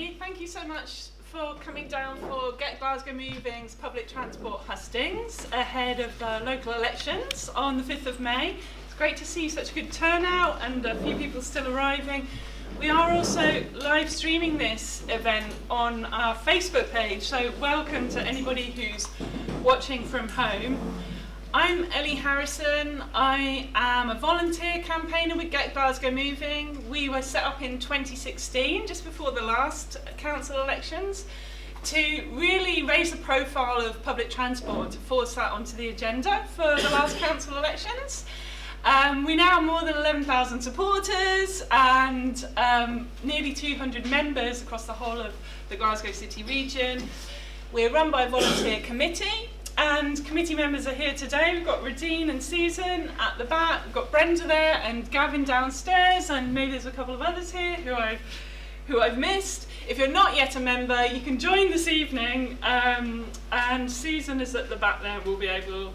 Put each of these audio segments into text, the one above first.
everybody. Thank you so much for coming down for Get Glasgow Moving's Public Transport Hustings ahead of the local elections on the 5th of May. It's great to see such a good turnout and a few people still arriving. We are also live streaming this event on our Facebook page, so welcome to anybody who's watching from home. I'm Ellie Harrison. I am a volunteer campaigner with Get Glasgow Moving. We were set up in 2016, just before the last council elections, to really raise the profile of public transport, to force that onto the agenda for the last council elections. We now have more than 11,000 supporters and nearly 200 members across the whole of the Glasgow City region. We're run by a volunteer committee. And committee members are here today. We've got Radine and Susan at the back. We've got Brenda there and Gavin downstairs, and maybe there's a couple of others here who I've missed. If you're not yet a member, you can join this evening, and Susan is at the back there. Will be able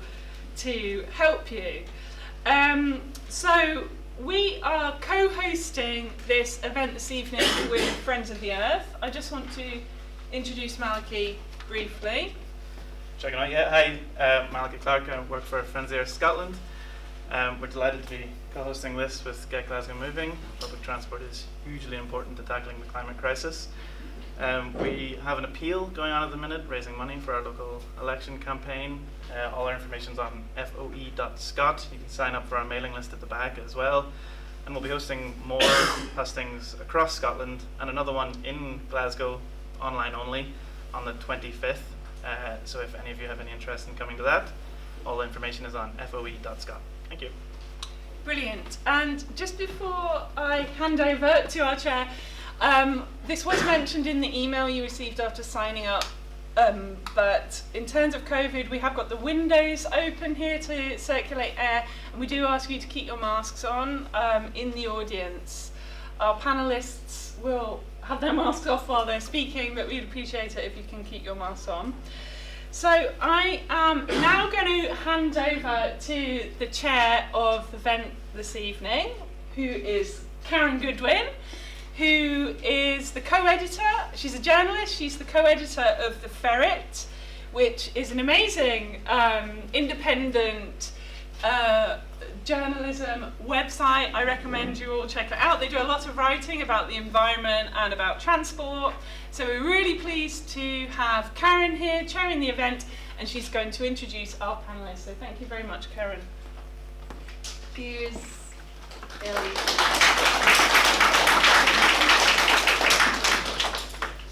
to help you. So we are co-hosting this event this evening with Friends of the Earth. I just want to introduce Malachy briefly. Checking out, yeah. Hi, Malachy Clark. I work for Friends of the Earth Scotland. We're delighted to be co-hosting this with Get Glasgow Moving. Public transport is hugely important to tackling the climate crisis. We have an appeal going on at the minute, raising money for our local election campaign. All our information's on foe.scot. You can sign up for our mailing list at the back as well. And we'll be hosting more hustings across Scotland and another one in Glasgow, online only, on the 25th. So if any of you have any interest in coming to that, all the information is on foe.scot. Thank you. Brilliant. And just before I hand over to our chair, this was mentioned in the email you received after signing up, but in terms of COVID, we have got the windows open here to circulate air, and we do ask you to keep your masks on in the audience. Our panellists will have their masks off while they're speaking, but we'd appreciate it if you can keep your masks on. So I am now going to hand over to the chair of the event this evening, who is Karin Goodwin, who is the co-editor. She's a journalist. She's the co-editor of The Ferret, which is an amazing independent journalism website. I recommend you all check it out. They do a lot of writing about the environment and about transport. So we're really pleased to have Karin here chairing the event, and she's going to introduce our panellists. So thank you very much, Karin. Cheers, Ellie.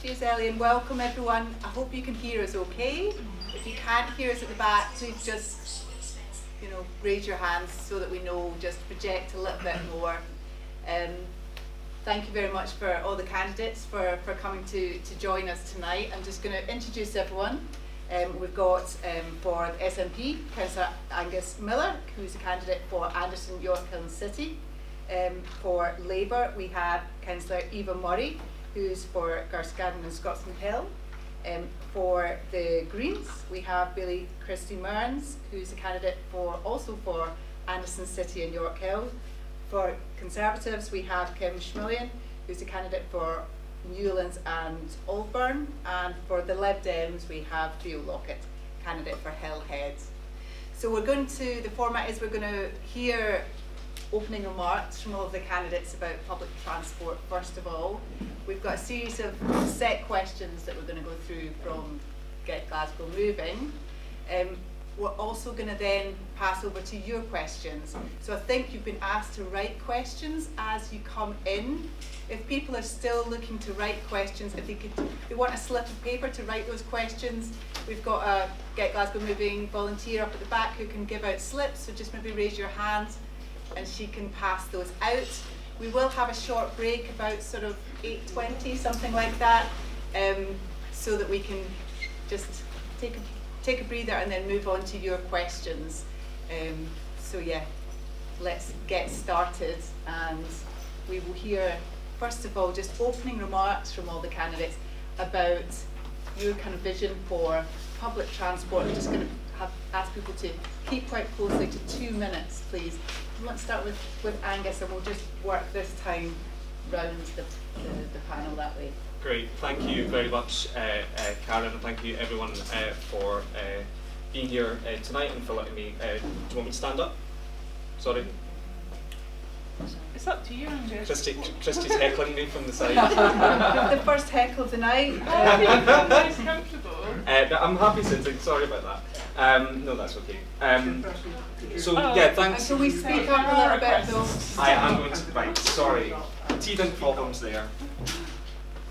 Cheers, Ellie, and welcome everyone. I hope you can hear us okay. If you can't hear us at the back, please just raise your hands so that we know, just project a little bit more. Thank you very much for all the candidates for coming to join us tonight. I'm just going to introduce everyone. We've got for the SNP, Councillor Angus Millar, who's a candidate for Anderston, Yorkhill and City. For Labour, we have Councillor Eva Murray, who's for Garscadden and Scotstounhill. For the Greens, we have Bailie Christy Mearns, who's a candidate also for Anderston City and Yorkhill. For Conservatives, we have Schmulian, who's a candidate for Newlands and Auldburn. And for the Lib Dems, we have Theo, Lockett, candidate for Hillhead. So the format is we're going to hear opening remarks from all of the candidates about public transport first of all. We've got a series of set questions that we're going to go through from Get Glasgow Moving. We're also going to then pass over to your questions. So I think you've been asked to write questions as you come in. If people are still looking to write questions, if they want a slip of paper to write those questions, we've got a Get Glasgow Moving volunteer up at the back who can give out slips, so just maybe raise your hand and she can pass those out. We will have a short break, about sort of 8:20, something like that, so that we can just take a breather and then move on to your questions. So yeah, let's get started, and we will hear first of all just opening remarks from all the candidates about your kind of vision for public transport. I'm just going to ask people to keep quite closely to 2 minutes, please. I want to start with Angus, and we'll just work this time round the panel that way. Great, thank you very much, Karin, and thank you everyone for being here tonight and for letting me. Do you want me to stand up? Sorry. It's up to you, Angus. Christy's heckling me from the side. The first heckle of the night. I think I'm most comfortable. I'm happy sitting, sorry about that. No, that's okay. Yeah, thanks. Can we speak up a little bit though? I am going to, right, sorry. Teething problems there.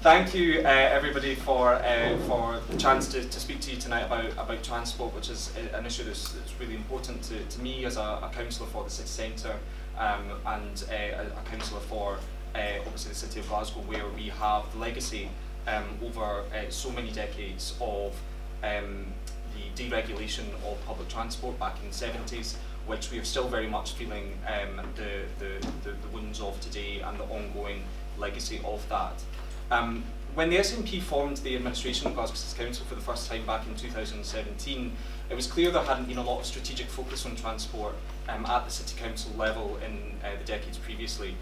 Thank you everybody for the chance to speak to you tonight about transport, which is an issue that's really important to me as a councillor for the city centre and a councillor for obviously the city of Glasgow, where we have the legacy over so many decades of the deregulation of public transport back in the 70s, which we are still very much feeling the wounds of today and the ongoing legacy of that. When the SNP formed the administration of Glasgow City Council for the first time back in 2017, it was clear there hadn't been a lot of strategic focus on transport at the City Council level in the decades previously.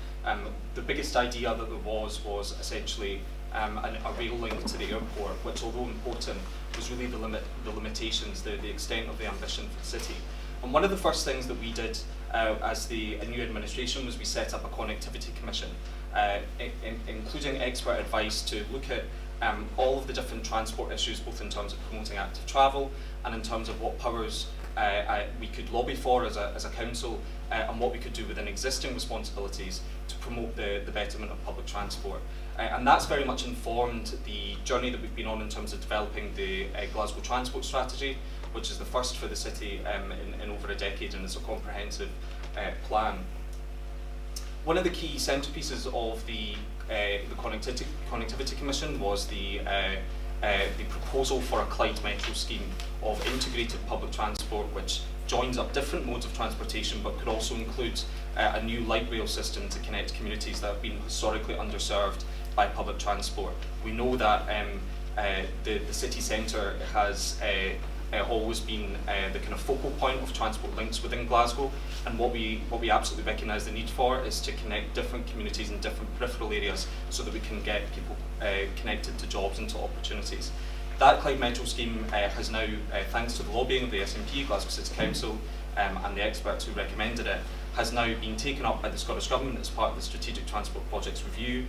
The biggest idea that there was essentially a rail link to the airport, which, although important, was really the limitations, the extent of the ambition for the city. And one of the first things that we did as the new administration was we set up a connectivity commission, including expert advice to look at all of the different transport issues, both in terms of promoting active travel and in terms of what powers we could lobby for as a council and what we could do within existing responsibilities to promote the betterment of public transport. And that's very much informed the journey that we've been on in terms of developing the Glasgow Transport Strategy, which is the first for the city in over a decade, and it's a comprehensive plan. One of the key centrepieces of the Connectivity Commission was the proposal for a Clyde Metro scheme of integrated public transport, which joins up different modes of transportation but could also include a new light rail system to connect communities that have been historically underserved by public transport. We know that the city centre has always been the kind of focal point of transport links within Glasgow, and what we absolutely recognise the need for is to connect different communities in different peripheral areas so that we can get people connected to jobs and to opportunities. That Clyde Metro scheme has now, thanks to the lobbying of the SNP, Glasgow City Council, and the experts who recommended it, has now been taken up by the Scottish Government as part of the Strategic Transport Projects Review,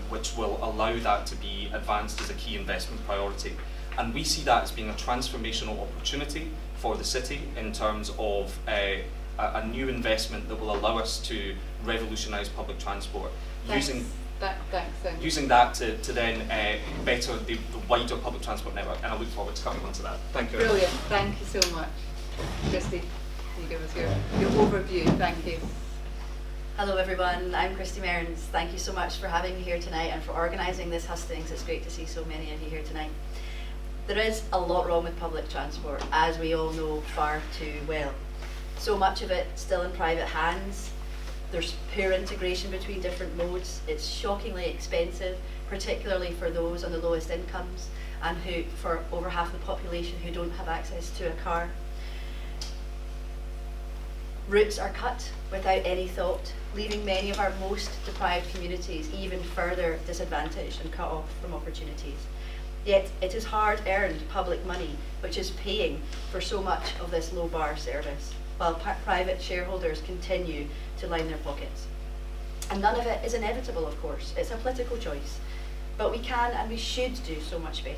which will allow that to be advanced as a key investment priority. And we see that as being a transformational opportunity for the city in terms of a new investment that will allow us to revolutionise public transport. Using that to then better the wider public transport network, and I look forward to coming on to that. Thank you. Brilliant, thank you so much. Christy, can you give us your overview? Thank you. Hello everyone, I'm Christy Mearns. Thank you so much for having me here tonight and for organising this hustings. It's great to see so many of you here tonight. There is a lot wrong with public transport, as we all know far too well. So much of it still in private hands. There's poor integration between different modes. It's shockingly expensive, particularly for those on the lowest incomes and who, for over half the population who don't have access to a car. Routes are cut without any thought, leaving many of our most deprived communities even further disadvantaged and cut off from opportunities. Yet it is hard-earned public money which is paying for so much of this low-bar service, while private shareholders continue to line their pockets. And none of it is inevitable, of course. It's a political choice. But we can and we should do so much better.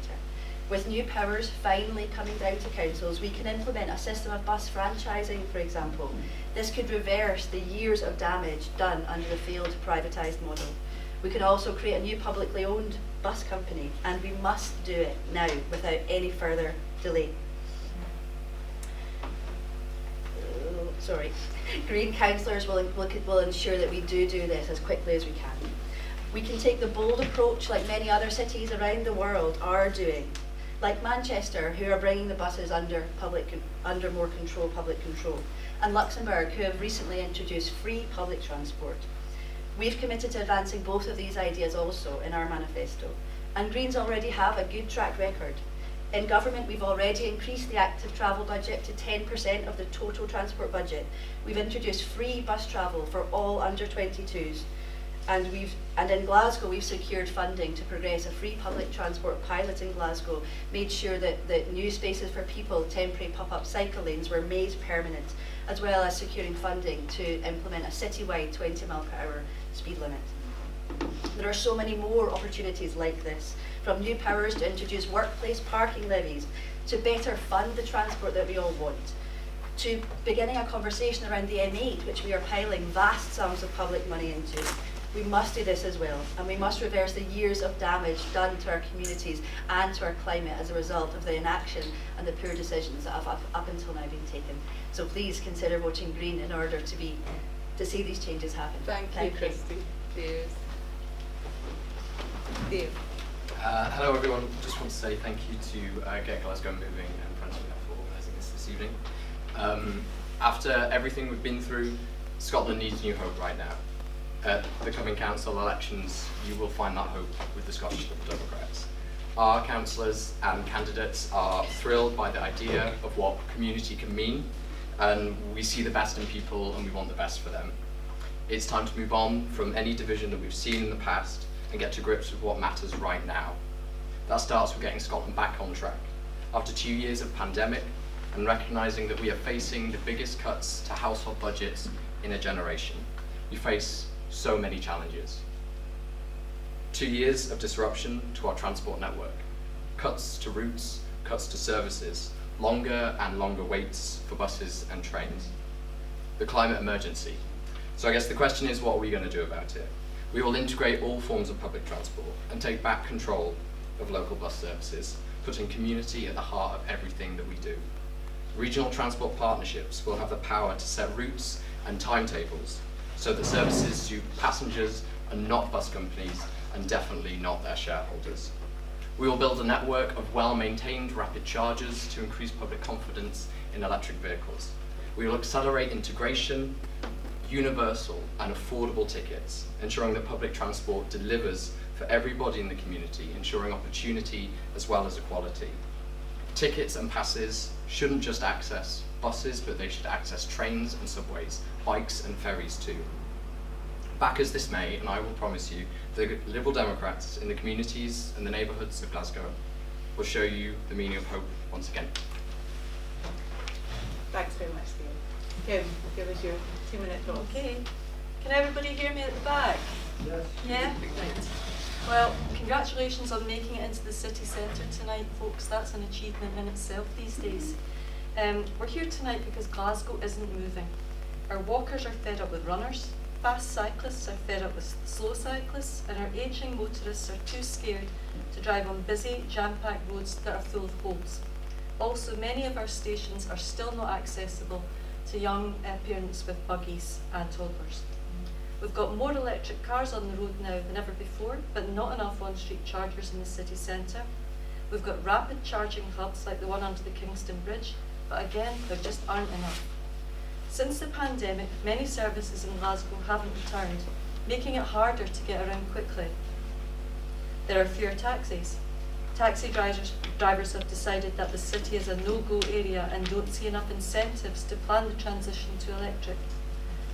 With new powers finally coming down to councils, we can implement a system of bus franchising, for example. This could reverse the years of damage done under the failed privatised model. We can also create a new publicly owned bus company, and we must do it now without any further delay. Green councillors will ensure that we do this as quickly as we can. We can take the bold approach like many other cities around the world are doing, like Manchester, who are bringing the buses under more public control, and Luxembourg, who have recently introduced free public transport. We've committed to advancing both of these ideas also in our manifesto, and Greens already have a good track record. In government, we've already increased the active travel budget to 10% of the total transport budget. We've introduced free bus travel for all under 22s, And in Glasgow, we've secured funding to progress a free public transport pilot in Glasgow, made sure that new spaces for people, temporary pop-up cycle lanes were made permanent, as well as securing funding to implement a citywide 20-mile-per-hour speed limit. There are so many more opportunities like this, from new powers to introduce workplace parking levies, to better fund the transport that we all want, to beginning a conversation around the M8, which we are piling vast sums of public money into. We must do this as well, and we must reverse the years of damage done to our communities and to our climate as a result of the inaction and the poor decisions that have up until now been taken. So please consider voting green in order to see these changes happen. Thank you, Christy. Cheers. Theo. Hello everyone, just want to say thank you to Get Glasgow Moving and Friends of Net for organising this evening. After everything we've been through, Scotland needs new hope right now. At the coming council elections, you will find that hope with the Scottish Liberal Democrats. Our councillors and candidates are thrilled by the idea of what community can mean, and we see the best in people and we want the best for them. It's time to move on from any division that we've seen in the past and get to grips with what matters right now. That starts with getting Scotland back on track. After 2 years of pandemic and recognising that we are facing the biggest cuts to household budgets in a generation, we face so many challenges. 2 years of disruption to our transport network, cuts to routes, cuts to services, longer and longer waits for buses and trains. The climate emergency. So I guess the question is, what are we going to do about it? We will integrate all forms of public transport and take back control of local bus services, putting community at the heart of everything that we do. Regional transport partnerships will have the power to set routes and timetables so that services suit passengers and not bus companies, and definitely not their shareholders. We will build a network of well-maintained rapid chargers to increase public confidence in electric vehicles. We will accelerate integration, universal and affordable tickets, ensuring that public transport delivers for everybody in the community, ensuring opportunity as well as equality. Tickets and passes shouldn't just access buses, but they should access trains and subways, bikes and ferries too. Back as this May, and I will promise you, the Liberal Democrats in the communities and the neighbourhoods of Glasgow will show you the meaning of hope once again. Thanks very much, Theo. Kim, give us your 2-minute thoughts. Okay. Can everybody hear me at the back? Yes. Yeah? Right. Well, congratulations on making it into the city centre tonight, folks. That's an achievement in itself these days. We're here tonight because Glasgow isn't moving. Our walkers are fed up with runners, fast cyclists are fed up with slow cyclists, and our ageing motorists are too scared to drive on busy, jam-packed roads that are full of holes. Also, many of our stations are still not accessible to young parents with buggies and toddlers. We've got more electric cars on the road now than ever before, but not enough on-street chargers in the city centre. We've got rapid charging hubs like the one under the Kingston Bridge, but again, there just aren't enough. Since the pandemic, many services in Glasgow haven't returned, making it harder to get around quickly. There are fewer taxis. Taxi drivers have decided that the city is a no-go area and don't see enough incentives to plan the transition to electric.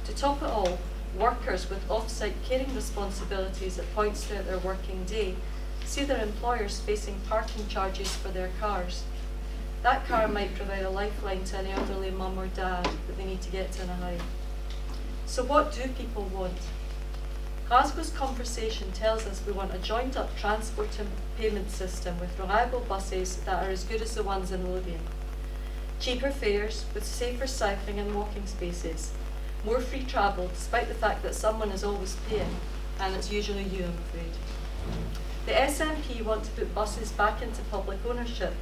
To top it all, workers with off-site caring responsibilities at points throughout their working day see their employers facing parking charges for their cars. That car might provide a lifeline to an elderly mum or dad that they need to get to in a hurry. So what do people want? Glasgow's conversation tells us we want a joined-up transport and payment system with reliable buses that are as good as the ones in Lothian. Cheaper fares with safer cycling and walking spaces. More free travel, despite the fact that someone is always paying, and it's usually you, I'm afraid. The SNP want to put buses back into public ownership,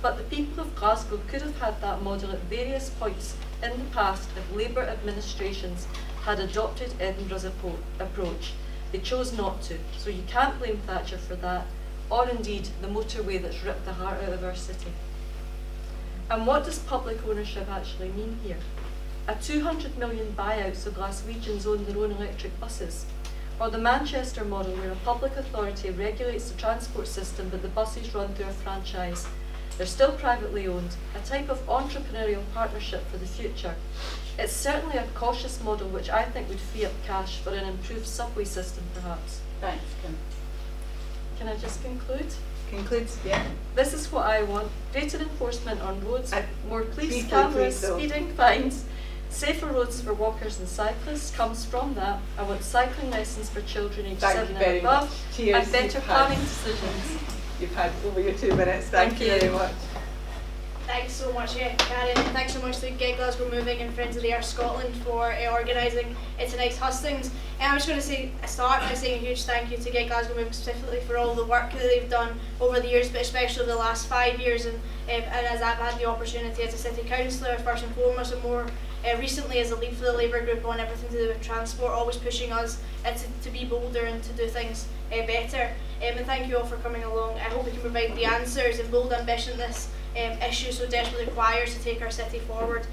but the people of Glasgow could have had that model at various points in the past if Labour administrations had adopted Edinburgh's approach. They chose not to, so you can't blame Thatcher for that, or indeed the motorway that's ripped the heart out of our city. And what does public ownership actually mean here? A 200 million buyout so Glaswegians own their own electric buses? Or the Manchester model where a public authority regulates the transport system but the buses run through a franchise? They're still privately owned, a type of entrepreneurial partnership for the future. It's certainly a cautious model which I think would free up cash for an improved subway system perhaps. Thanks, Kim. Can I just conclude? Concludes, yeah. This is what I want. Greater enforcement on roads, more police briefly, cameras, please, though. speeding fines, safer roads for walkers and cyclists comes from that. I want cycling lessons for children aged Thank 7 you very and above, much. Cheers. and better You've planning had- decisions. You've had over your 2 minutes. Thank you Thank you. very much. Thanks so much, Karin. Thanks so much to Get Glasgow Moving and Friends of the Earth Scotland for organising tonight's hustings. And I'm just going to start by saying a huge thank you to Get Glasgow Moving specifically for all the work that they've done over the years, but especially the last 5 years. And as I've had the opportunity as a city councillor, first and foremost, and more recently as a lead for the Labour group on everything to do with transport, always pushing us to be bolder and to do things better. And thank you all for coming along. I hope we can provide the answers and bold ambition this issue so desperately requires to take our city forward.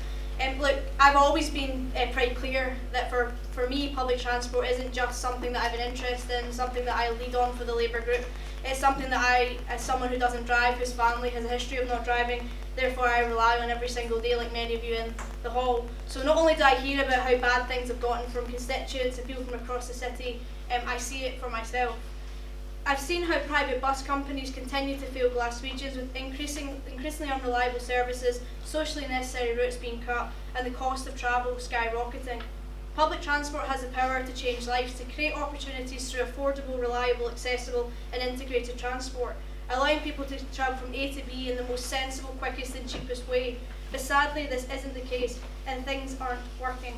Look, I've always been pretty clear that for me, public transport isn't just something that I have an interest in, something that I lead on for the Labour group. It's something that I, as someone who doesn't drive, whose family has a history of not driving, therefore I rely on every single day, like many of you in the hall. So not only do I hear about how bad things have gotten from constituents and people from across the city, I see it for myself. I've seen how private bus companies continue to fail Glaswegians with increasingly unreliable services, socially necessary routes being cut, and the cost of travel skyrocketing. Public transport has the power to change lives, to create opportunities through affordable, reliable, accessible and integrated transport, allowing people to travel from A to B in the most sensible, quickest and cheapest way. But sadly, this isn't the case, and things aren't working.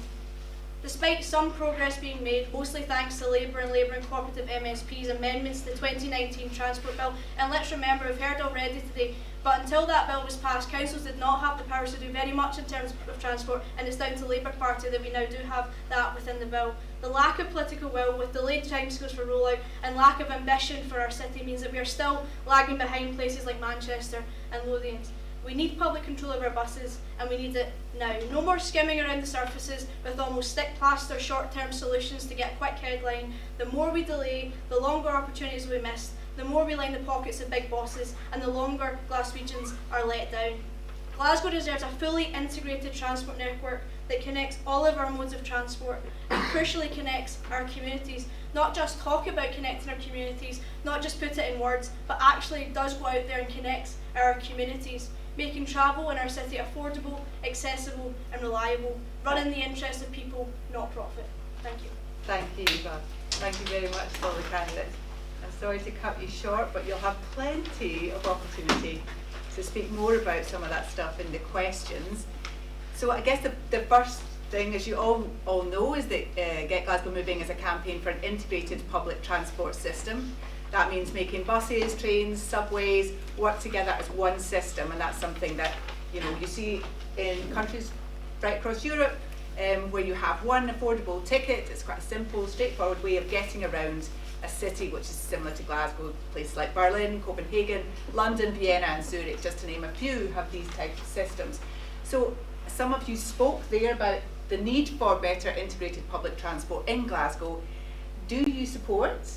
Despite some progress being made, mostly thanks to Labour and Labour and cooperative MSP's amendments to the 2019 Transport Bill, and let's remember, we've heard already today, but until that bill was passed, councils did not have the powers to do very much in terms of transport, and it's down to the Labour Party that we now do have that within the bill. The lack of political will, with delayed timescales for rollout and lack of ambition for our city, means that we are still lagging behind places like Manchester and Lothians. We need public control of our buses, and we need it now. No more skimming around the surfaces with almost stick plaster short-term solutions to get a quick headline. The more we delay, the longer opportunities we miss, the more we line the pockets of big bosses, and the longer Glaswegians are let down. Glasgow deserves a fully integrated transport network that connects all of our modes of transport and crucially connects our communities. Not just talk about connecting our communities, not just put it in words, but actually does go out there and connects our communities, making travel in our city affordable, accessible and reliable, run in the interest of people, not profit. Thank you. Thank you, Eva. Thank you very much to all the candidates. I'm sorry to cut you short, but you'll have plenty of opportunity to speak more about some of that stuff in the questions. So I guess the first thing, as you all know, is that Get Glasgow Moving is a campaign for an integrated public transport system. That means making buses, trains, subways work together as one system, and that's something that you see in countries right across Europe, where you have one affordable ticket. It's quite a simple, straightforward way of getting around a city which is similar to Glasgow. Places like Berlin, Copenhagen, London, Vienna and Zurich, just to name a few, have these types of systems. So some of you spoke there about the need for better integrated public transport in Glasgow. Do you support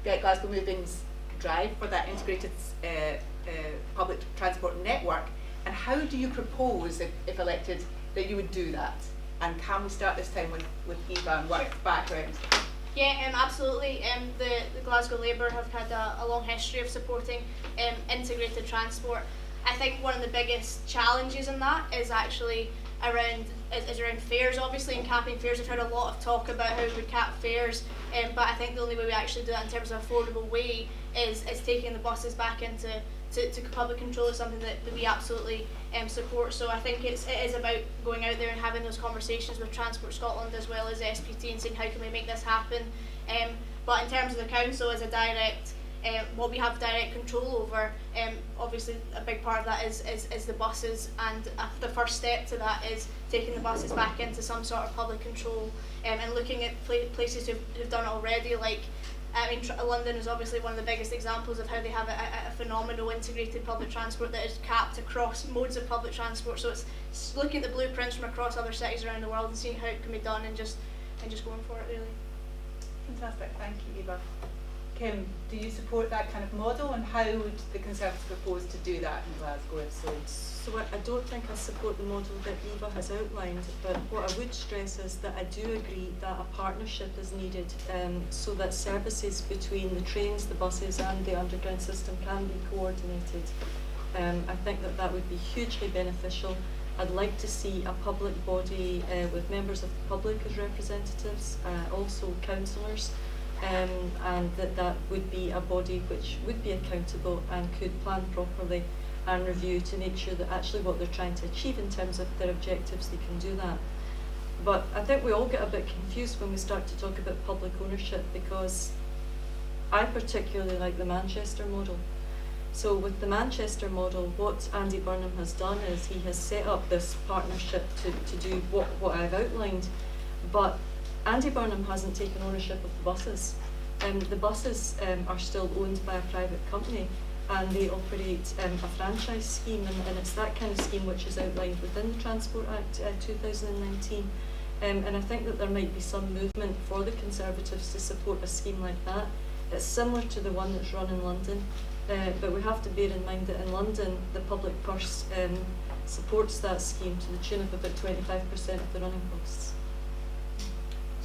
Get Glasgow Moving's drive for that integrated public transport network, and how do you propose, if elected, that you would do that? And can we start this time with Eva and work background? Yeah, absolutely. The Glasgow Labour have had a long history of supporting integrated transport. I think one of the biggest challenges in that is actually around fares, obviously, and capping fares. We've heard a lot of talk about how we would cap fares, but I think the only way we actually do that in terms of affordable way is taking the buses back into public control is something that we absolutely support. So I think it is about going out there and having those conversations with Transport Scotland as well as SPT and saying how can we make this happen. But in terms of the council as a direct, what we have direct control over, obviously a big part of that is the buses, and the first step to that is taking the buses back into some sort of public control, and looking at places who've done it already, like London is obviously one of the biggest examples of how they have a phenomenal integrated public transport that is capped across modes of public transport. So it's looking at the blueprints from across other cities around the world and seeing how it can be done, and just going for it, really. Fantastic, thank you, Eva. Kim, do you support that kind of model, and how would the Conservatives propose to do that in Glasgow if so? So I don't think I support the model that Eva has outlined, but what I would stress is that I do agree that a partnership is needed so that services between the trains, the buses and the underground system can be coordinated. I think that that would be hugely beneficial. I'd like to see a public body with members of the public as representatives, also councillors, and that would be a body which would be accountable and could plan properly and review to make sure that actually what they're trying to achieve in terms of their objectives, they can do that. But I think we all get a bit confused when we start to talk about public ownership, because I particularly like the Manchester model. So with the Manchester model, what Andy Burnham has done is he has set up this partnership to do what I've outlined, but Andy Burnham hasn't taken ownership of the buses. The buses are still owned by a private company, and they operate a franchise scheme, and it's that kind of scheme which is outlined within the Transport Act 2019. And I think that there might be some movement for the Conservatives to support a scheme like that. It's similar to the one that's run in London, but we have to bear in mind that in London the public purse supports that scheme to the tune of about 25% of the running costs.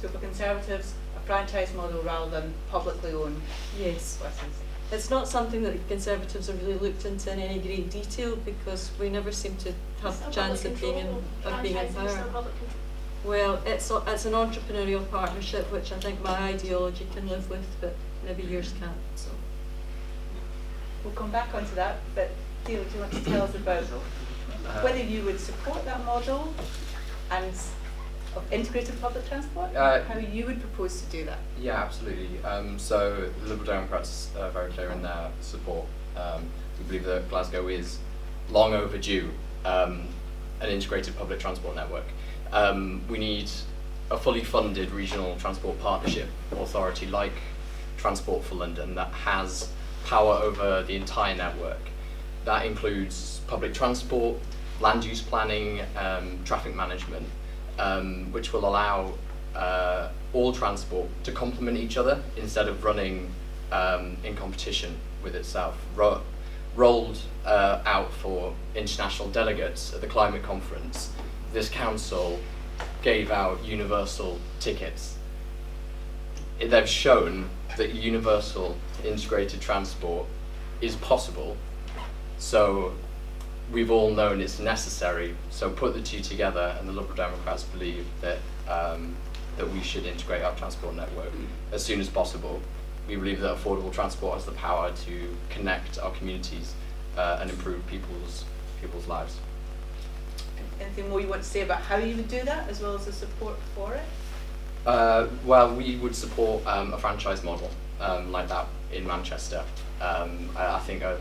So for Conservatives, a franchise model rather than publicly owned Yes. buses. It's not something that the Conservatives have really looked into in any great detail, because we never seem to have the chance of being in power. Well, it's an entrepreneurial partnership, which I think my ideology can live with, but maybe yours can't. So We'll come back onto that, but Theo, do you want to tell us about whether you would support that model and of integrated public transport, how you would propose to do that? Yeah, absolutely. So the Liberal Democrats are very clear in their support. We believe that Glasgow is long overdue an integrated public transport network. We need a fully funded regional transport partnership authority like Transport for London that has power over the entire network. That includes public transport, land use planning, traffic management, which will allow all transport to complement each other instead of running in competition with itself. Rolled out for international delegates at the climate conference, this council gave out universal tickets. They've shown that universal integrated transport is possible, so we've all known it's necessary. So put the two together, and the Liberal Democrats believe that that we should integrate our transport network as soon as possible. We believe that affordable transport has the power to connect our communities and improve people's lives. Anything more you want to say about how you would do that, as well as the support for it? Well, we would support a franchise model like that in Manchester. I think a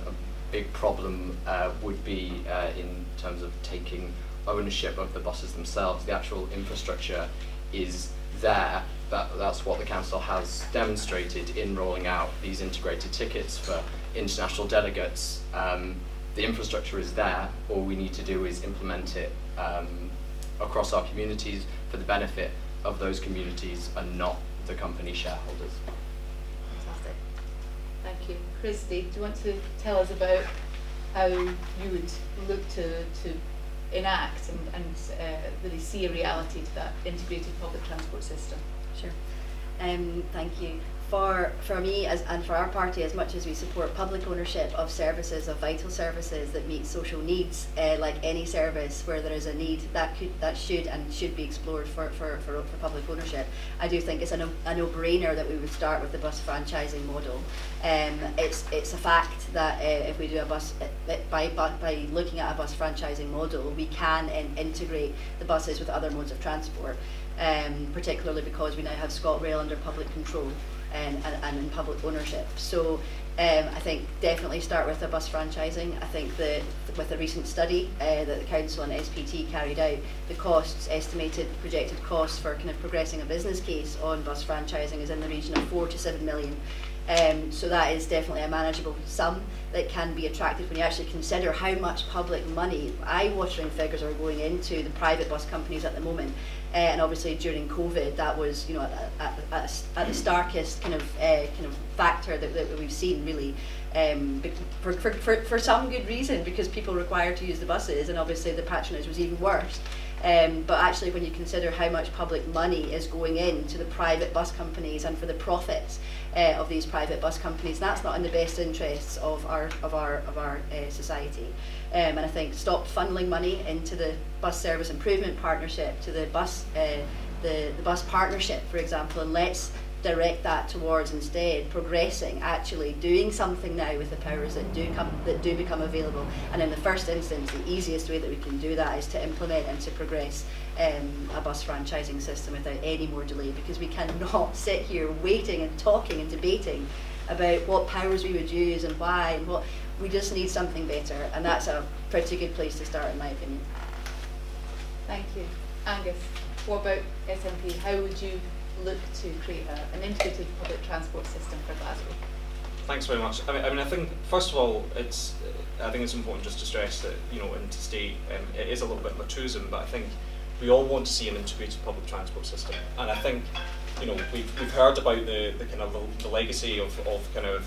big problem would be in terms of taking ownership of the buses themselves. The actual infrastructure is there. That's what the council has demonstrated in rolling out these integrated tickets for international delegates. The infrastructure is there. All we need to do is implement it across our communities for the benefit of those communities and not the company shareholders. Fantastic. Thank you. Christy, do you want to tell us about how you would look to enact and really see a reality to that integrated public transport system? Sure. Thank you. For me and for our party, as much as we support public ownership of services, of vital services that meet social needs, like any service where there is a need, that should be explored for public ownership. I do think it's a no-brainer that we would start with the bus franchising model. It's a fact that if we do a bus by looking at a bus franchising model, we can integrate the buses with other modes of transport. Particularly because we now have ScotRail under public control and in public ownership. So I think definitely start with the bus franchising. I think that with a recent study that the council and SPT carried out, the estimated projected costs for kind of progressing a business case on bus franchising is in the region of 4 to 7 million. So that is definitely a manageable sum that can be attractive when you actually consider how much public money, eye-watering figures, are going into the private bus companies at the moment. And obviously during COVID, that was, you know, at the starkest kind of factor that we've seen, really, for some good reason, because people were required to use the buses, and obviously the patronage was even worse. But actually, when you consider how much public money is going into the private bus companies and for the profits of these private bus companies, that's not in the best interests of our society. And I think stop funneling money into the bus service improvement partnership, to the bus partnership, for example, and let's direct that towards instead progressing, actually doing something now with the powers that do become available. And in the first instance, the easiest way that we can do that is to implement and to progress a bus franchising system without any more delay, because we cannot sit here waiting and talking and debating about what powers we would use and why, and what we just need something better, and that's a pretty good place to start, in my opinion. Thank you. Angus, what about SNP? How would you look to create an integrated public transport system for Glasgow? Thanks very much. I mean, I think first of all, I think it's important just to stress that, you know, and to state, it is a little bit of a truism, but I think we all want to see an integrated public transport system, and I think, you know, we've heard about the kind of the legacy of kind of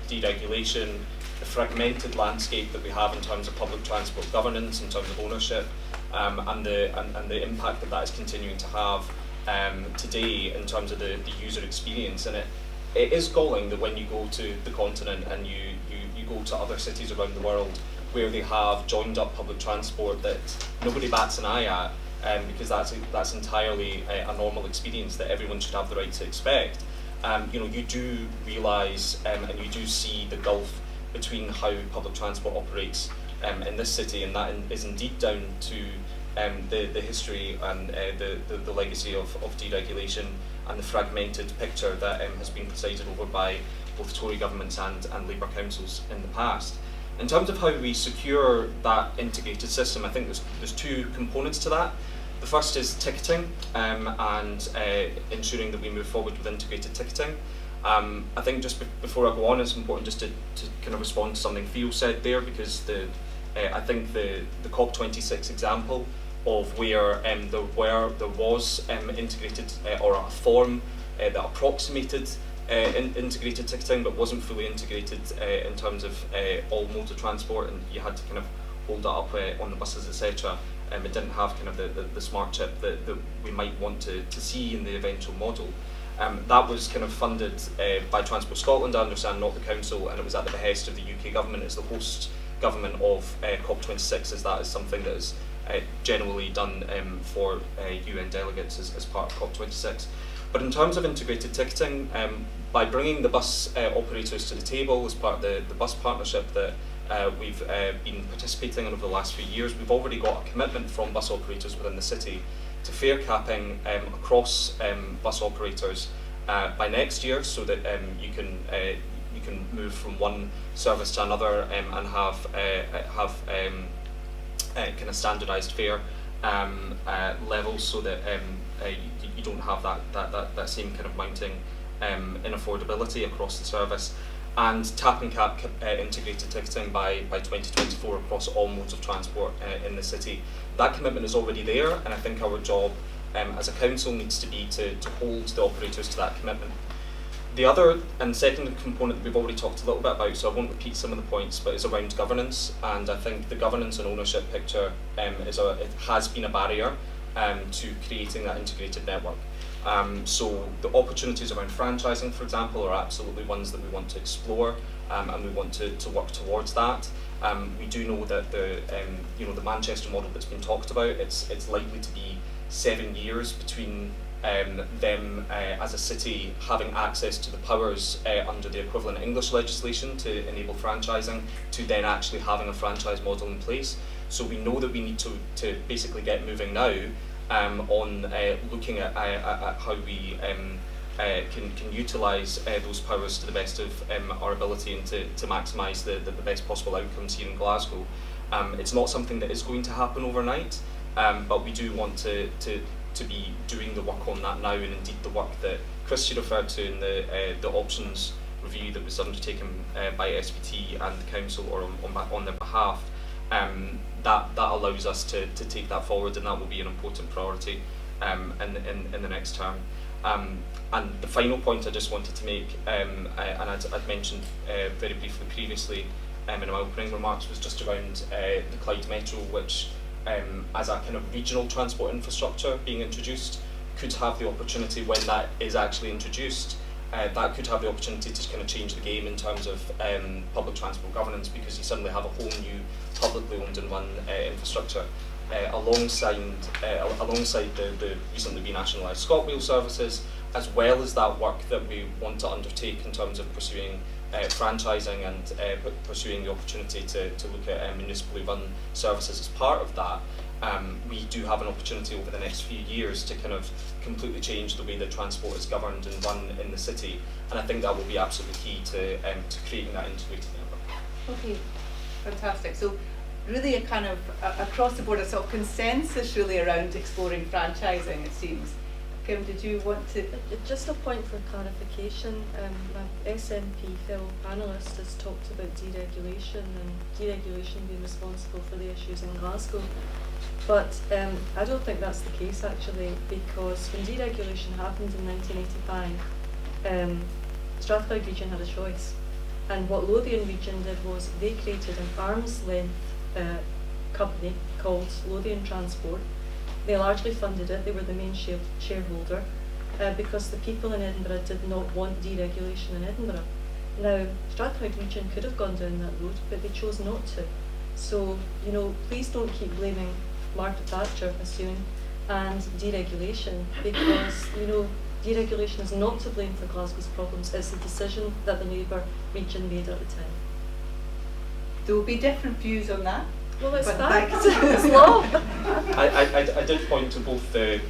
deregulation, the fragmented landscape that we have in terms of public transport governance, in terms of ownership, and the impact that is continuing to have today in terms of the user experience. And it is galling that when you go to the continent and you go to other cities around the world where they have joined up public transport that nobody bats an eye at, because that's entirely a normal experience that everyone should have the right to expect. You know, you do realise and you do see the gulf between how public transport operates in this city, and that is indeed down to the history and the legacy of deregulation and the fragmented picture that has been presided over by both Tory governments and Labour councils in the past. In terms of how we secure that integrated system, I think there's two components to that. The first is ticketing and ensuring that we move forward with integrated ticketing. I think just before I go on, it's important just to kind of respond to something Theo said there, because I think the COP26 example of where there was integrated or a form that approximated integrated ticketing but wasn't fully integrated in terms of all modes of transport, and you had to kind of hold it up on the buses, etc. It didn't have kind of the smart chip that we might want to see in the eventual model. That was kind of funded by Transport Scotland, I understand, not the council, and it was at the behest of the UK government as the host government of COP26, as that is something that is generally done for UN delegates as part of COP26. But in terms of integrated ticketing, by bringing the bus operators to the table as part of the bus partnership that we've been participating in over the last few years, we've already got a commitment from bus operators within the city to fare capping across bus operators by next year, so that you can move from one service to another and have kind of standardised fare levels, so that you don't have that same kind of mounting inaffordability across the service, and tap and cap integrated ticketing by 2024 across all modes of transport in the city. That commitment is already there, and I think our job as a council needs to be to hold the operators to that commitment. The other and second component that we've already talked a little bit about, so I won't repeat some of the points, but is around governance, and I think the governance and ownership picture it has been a barrier to creating that integrated network. So the opportunities around franchising, for example, are absolutely ones that we want to explore, and we want to work towards that. We do know that the Manchester model that's been talked about, it's likely to be 7 years between them as a city having access to the powers under the equivalent English legislation to enable franchising, to then actually having a franchise model in place. So we know that we need to basically get moving now on looking at how we can utilise those powers to the best of our ability, and to maximise the best possible outcomes here in Glasgow. It's not something that is going to happen overnight, but we do want to be doing the work on that now, and indeed the work that Christy referred to in the options review that was undertaken by SVT and the council, or on their behalf, that allows us to take that forward, and that will be an important priority in the next term. And the final point I just wanted to make, and I'd mentioned very briefly previously in my opening remarks, was just around the Clyde Metro, which as a kind of regional transport infrastructure being introduced, could have the opportunity, when that is actually introduced, that could have the opportunity to kind of change the game in terms of public transport governance, because you suddenly have a whole new publicly owned and run infrastructure alongside the recently renationalised ScotRail services, as well as that work that we want to undertake in terms of pursuing franchising and pursuing the opportunity to look at municipally run services as part of that. We do have an opportunity over the next few years to kind of completely change the way that transport is governed and run in the city, and I think that will be absolutely key to creating that integrated network. Okay, fantastic. So really a kind of across the board a sort of consensus really around exploring franchising, it seems. Kim, did you want to? Just a point for clarification. My SNP fellow panellist has talked about deregulation and deregulation being responsible for the issues in Glasgow. But I don't think that's the case actually, because when deregulation happened in 1985, Strathclyde region had a choice. And what Lothian region did was they created an arm's length company called Lothian Transport. They largely funded it, they were the main shareholder, because the people in Edinburgh did not want deregulation in Edinburgh. Now, Strathclyde region could have gone down that road, but they chose not to. So, you know, please don't keep blaming Margaret Thatcher, assume, and deregulation, because, you know, deregulation is not to blame for Glasgow's problems, it's the decision that the Labour region made at the time. There will be different views on that. Well, it's But fact. back- It's law. I did point to both the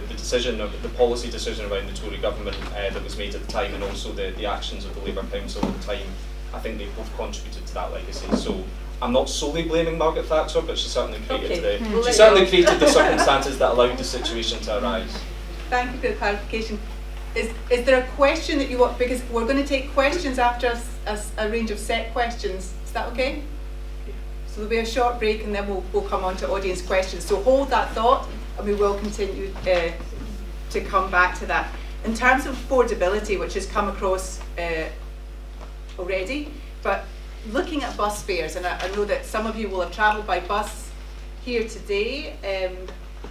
decision, the policy decision around the Tory government that was made at the time, and also the actions of the Labour Council at the time. I think they both contributed to that legacy. So I'm not solely blaming Margaret Thatcher, but she certainly created created the circumstances that allowed the situation to arise. Thank you for the clarification. Is there a question that you want, because we're going to take questions after a range of set questions. Is that okay? So there'll be a short break and then we'll come on to audience questions. So hold that thought and we will continue to come back to that. In terms of affordability, which has come across already, but looking at bus fares, and I know that some of you will have travelled by bus here today.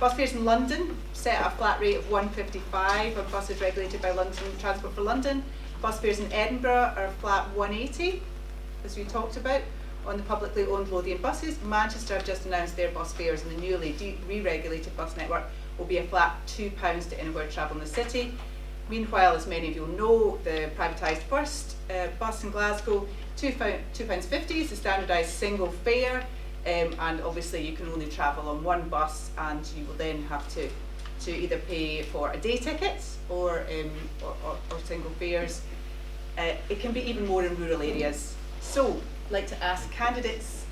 Bus fares in London set at a flat rate of £1.55 on buses regulated by London Transport for London. Bus fares in Edinburgh are a flat £1.80, as we talked about, on the publicly owned Lothian buses. Manchester have just announced their bus fares, and the newly re-regulated bus network will be a flat £2 to inward travel in the city. Meanwhile, as many of you will know, the privatised First bus in Glasgow, £2.50 is the standardised single fare, and obviously you can only travel on one bus, and you will then have to either pay for a day ticket or single fares. It can be even more in rural areas. So I'd like to ask candidates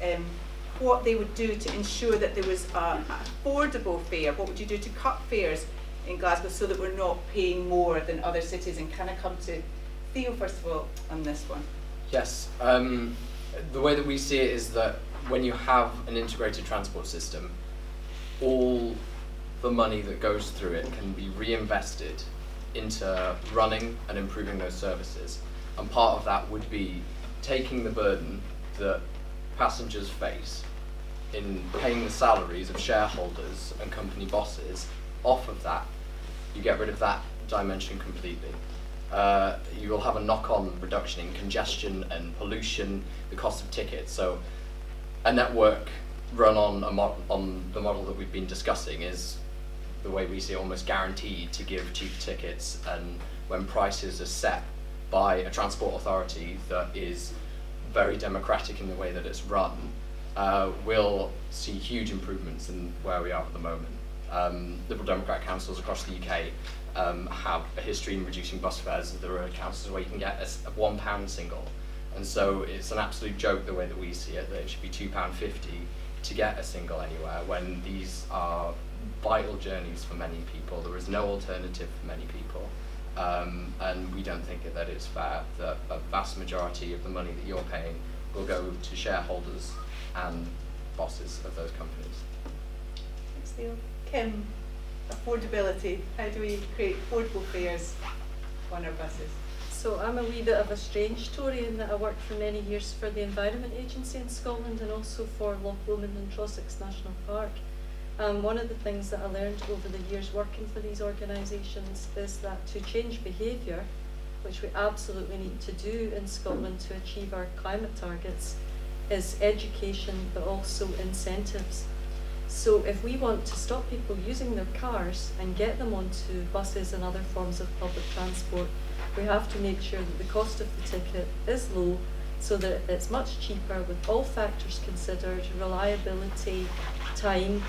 what they would do to ensure that there was an affordable fare. What would you do to cut fares in Glasgow so that we're not paying more than other cities? And can I come to Theo first of all on this one? Yes, the way that we see it is that when you have an integrated transport system, all the money that goes through it can be reinvested into running and improving those services. And part of that would be taking the burden that passengers face in paying the salaries of shareholders and company bosses off of that. You get rid of that dimension completely. You will have a knock-on reduction in congestion and pollution, the cost of tickets. So a network run on the model that we've been discussing is, the way we see it, almost guaranteed to give cheap tickets, and when prices are set by a transport authority that is very democratic in the way that it's run, we'll see huge improvements in where we are at the moment. Liberal Democrat councils across the UK have a history in reducing bus fares. There are councils where you can get a £1 single, and so it's an absolute joke the way that we see it, that it should be £2.50 to get a single anywhere, when these are vital journeys for many people. There is no alternative for many people, and we don't think that it's fair that a vast majority of the money that you're paying will go to shareholders and bosses of those companies. Thanks, Theo. Kim, affordability. How do we create affordable fares on our buses? So I'm a wee bit of a strange Tory in that I worked for many years for the Environment Agency in Scotland and also for Loch Lomond and Trossachs National Park. One of the things that I learned over the years working for these organisations is that to change behaviour, which we absolutely need to do in Scotland to achieve our climate targets, is education but also incentives. So if we want to stop people using their cars and get them onto buses and other forms of public transport, we have to make sure that the cost of the ticket is low so that it's much cheaper with all factors considered, reliability, time,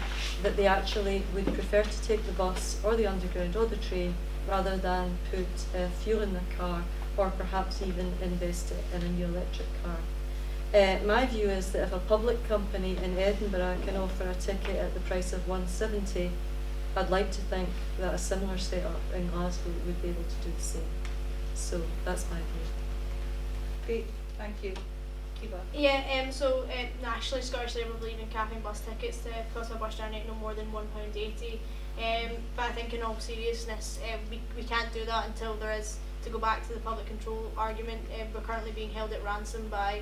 that they actually would prefer to take the bus or the underground or the train rather than put fuel in their car or perhaps even invest it in a new electric car. My view is that if a public company in Edinburgh can offer a ticket at the price of £170, I'd like to think that a similar setup in Glasgow would be able to do the same. So that's my view. Great, thank you. Kiva. Yeah, nationally, Scottish Labour believe in capping bus tickets to cost of a bus journey at no more than £1.80. But I think in all seriousness, we can't do that until there is, to go back to the public control argument, we're currently being held at ransom by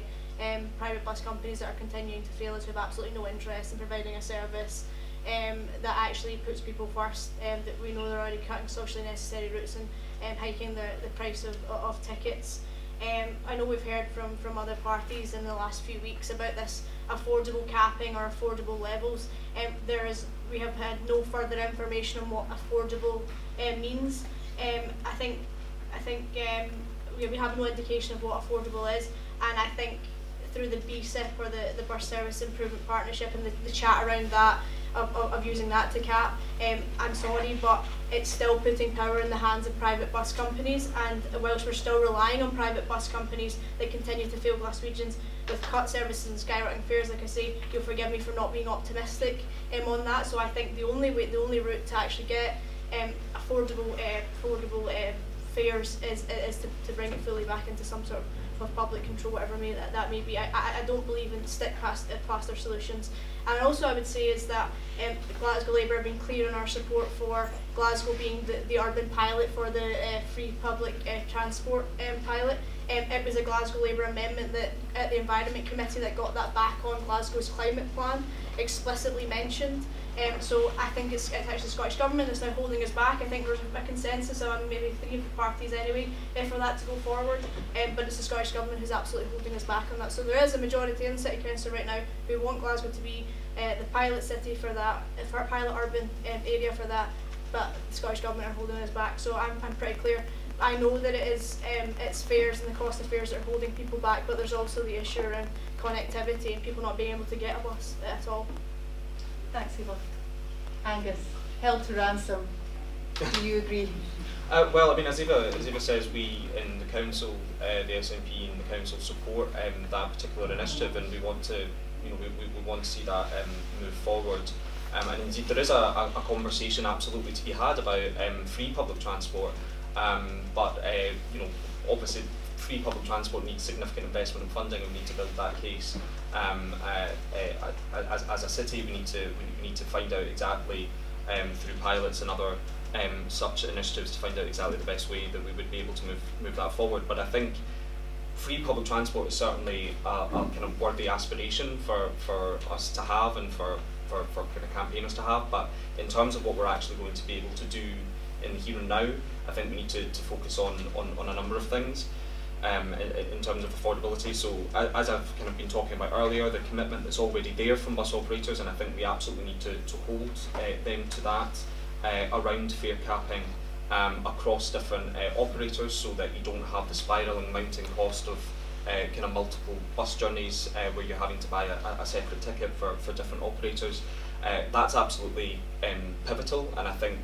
private bus companies that are continuing to fail us, who have absolutely no interest in providing a service that actually puts people first, that we know they're already cutting socially necessary routes and hiking the price of tickets. I know we've heard from other parties in the last few weeks about this affordable capping or affordable levels. We have had no further information on what affordable means. I think we have no indication of what affordable is, and I think through the BSIP or the Bus Service Improvement Partnership and the chat around that, of using that to cap, I'm sorry, but it's still putting power in the hands of private bus companies, and whilst we're still relying on private bus companies that continue to fail Glaswegians with cut services and skyrocketing fares, like I say, you'll forgive me for not being optimistic on that. So I think the only route to actually get affordable fares is to bring it fully back into some sort of public control, whatever that may be. I don't believe in stick plaster solutions. And also I would say is that Glasgow Labour have been clear on our support for Glasgow being the urban pilot for the free public transport pilot. It was a Glasgow Labour amendment that at the Environment Committee that got that back on Glasgow's climate plan explicitly mentioned. So I think it's actually the Scottish Government that's now holding us back. I think there's a consensus on maybe 3 of the parties anyway for that to go forward, but it's the Scottish Government who's absolutely holding us back on that. So there is a majority in the City Council right now who want Glasgow to be the pilot city for that, for a pilot urban area for that, but the Scottish Government are holding us back. So I'm pretty clear. I know that it is it's fares and the cost of fares that are holding people back, but there's also the issue around connectivity and people not being able to get a bus at all. Thanks, Eva. Angus, held to ransom. Do you agree? Well, I mean, as Eva says, we in the council, the SNP and the council support that particular initiative, and we want to, we want to see that move forward. And indeed, there is a conversation absolutely to be had about free public transport, but obviously, free public transport needs significant investment and funding, and we need to build that case. As a city, we need to find out exactly through pilots and other such initiatives to find out exactly the best way that we would be able to move that forward. But I think free public transport is certainly a kind of worthy aspiration for us to have and for kind of campaigners to have. But in terms of what we're actually going to be able to do in the here and now, I think we need to focus on a number of things. In terms of affordability, so as I've kind of been talking about earlier, the commitment that's already there from bus operators, and I think we absolutely need to hold them to that around fare capping across different operators, so that you don't have the spiralling mounting cost of kind of multiple bus journeys where you're having to buy a separate ticket for different operators. That's absolutely pivotal, and I think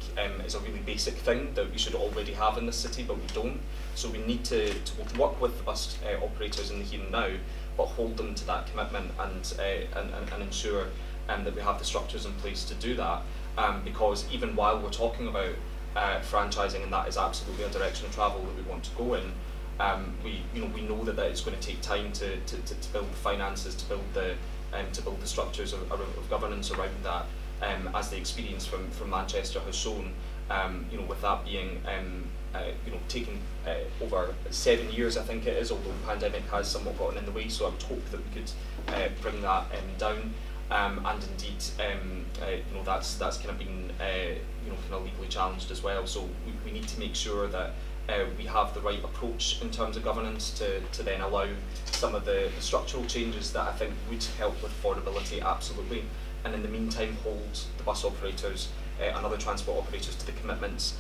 is a really basic thing that we should already have in this city, but we don't. So we need to work with the bus operators in the here and now, but hold them to that commitment and ensure that we have the structures in place to do that. Because even while we're talking about franchising, and that is absolutely a direction of travel that we want to go in. We know that it's going to take time to build the finances, to build the structures of governance around that, as the experience from Manchester has shown. With that being taken over 7 years, I think it is, although the pandemic has somewhat gotten in the way. So I would hope that we could bring that down. And indeed, that's kind of been kind of legally challenged as well. So we need to make sure that we have the right approach in terms of governance to then allow some of the structural changes that I think would help with affordability, absolutely. And in the meantime, hold the bus operators and other transport operators to the commitments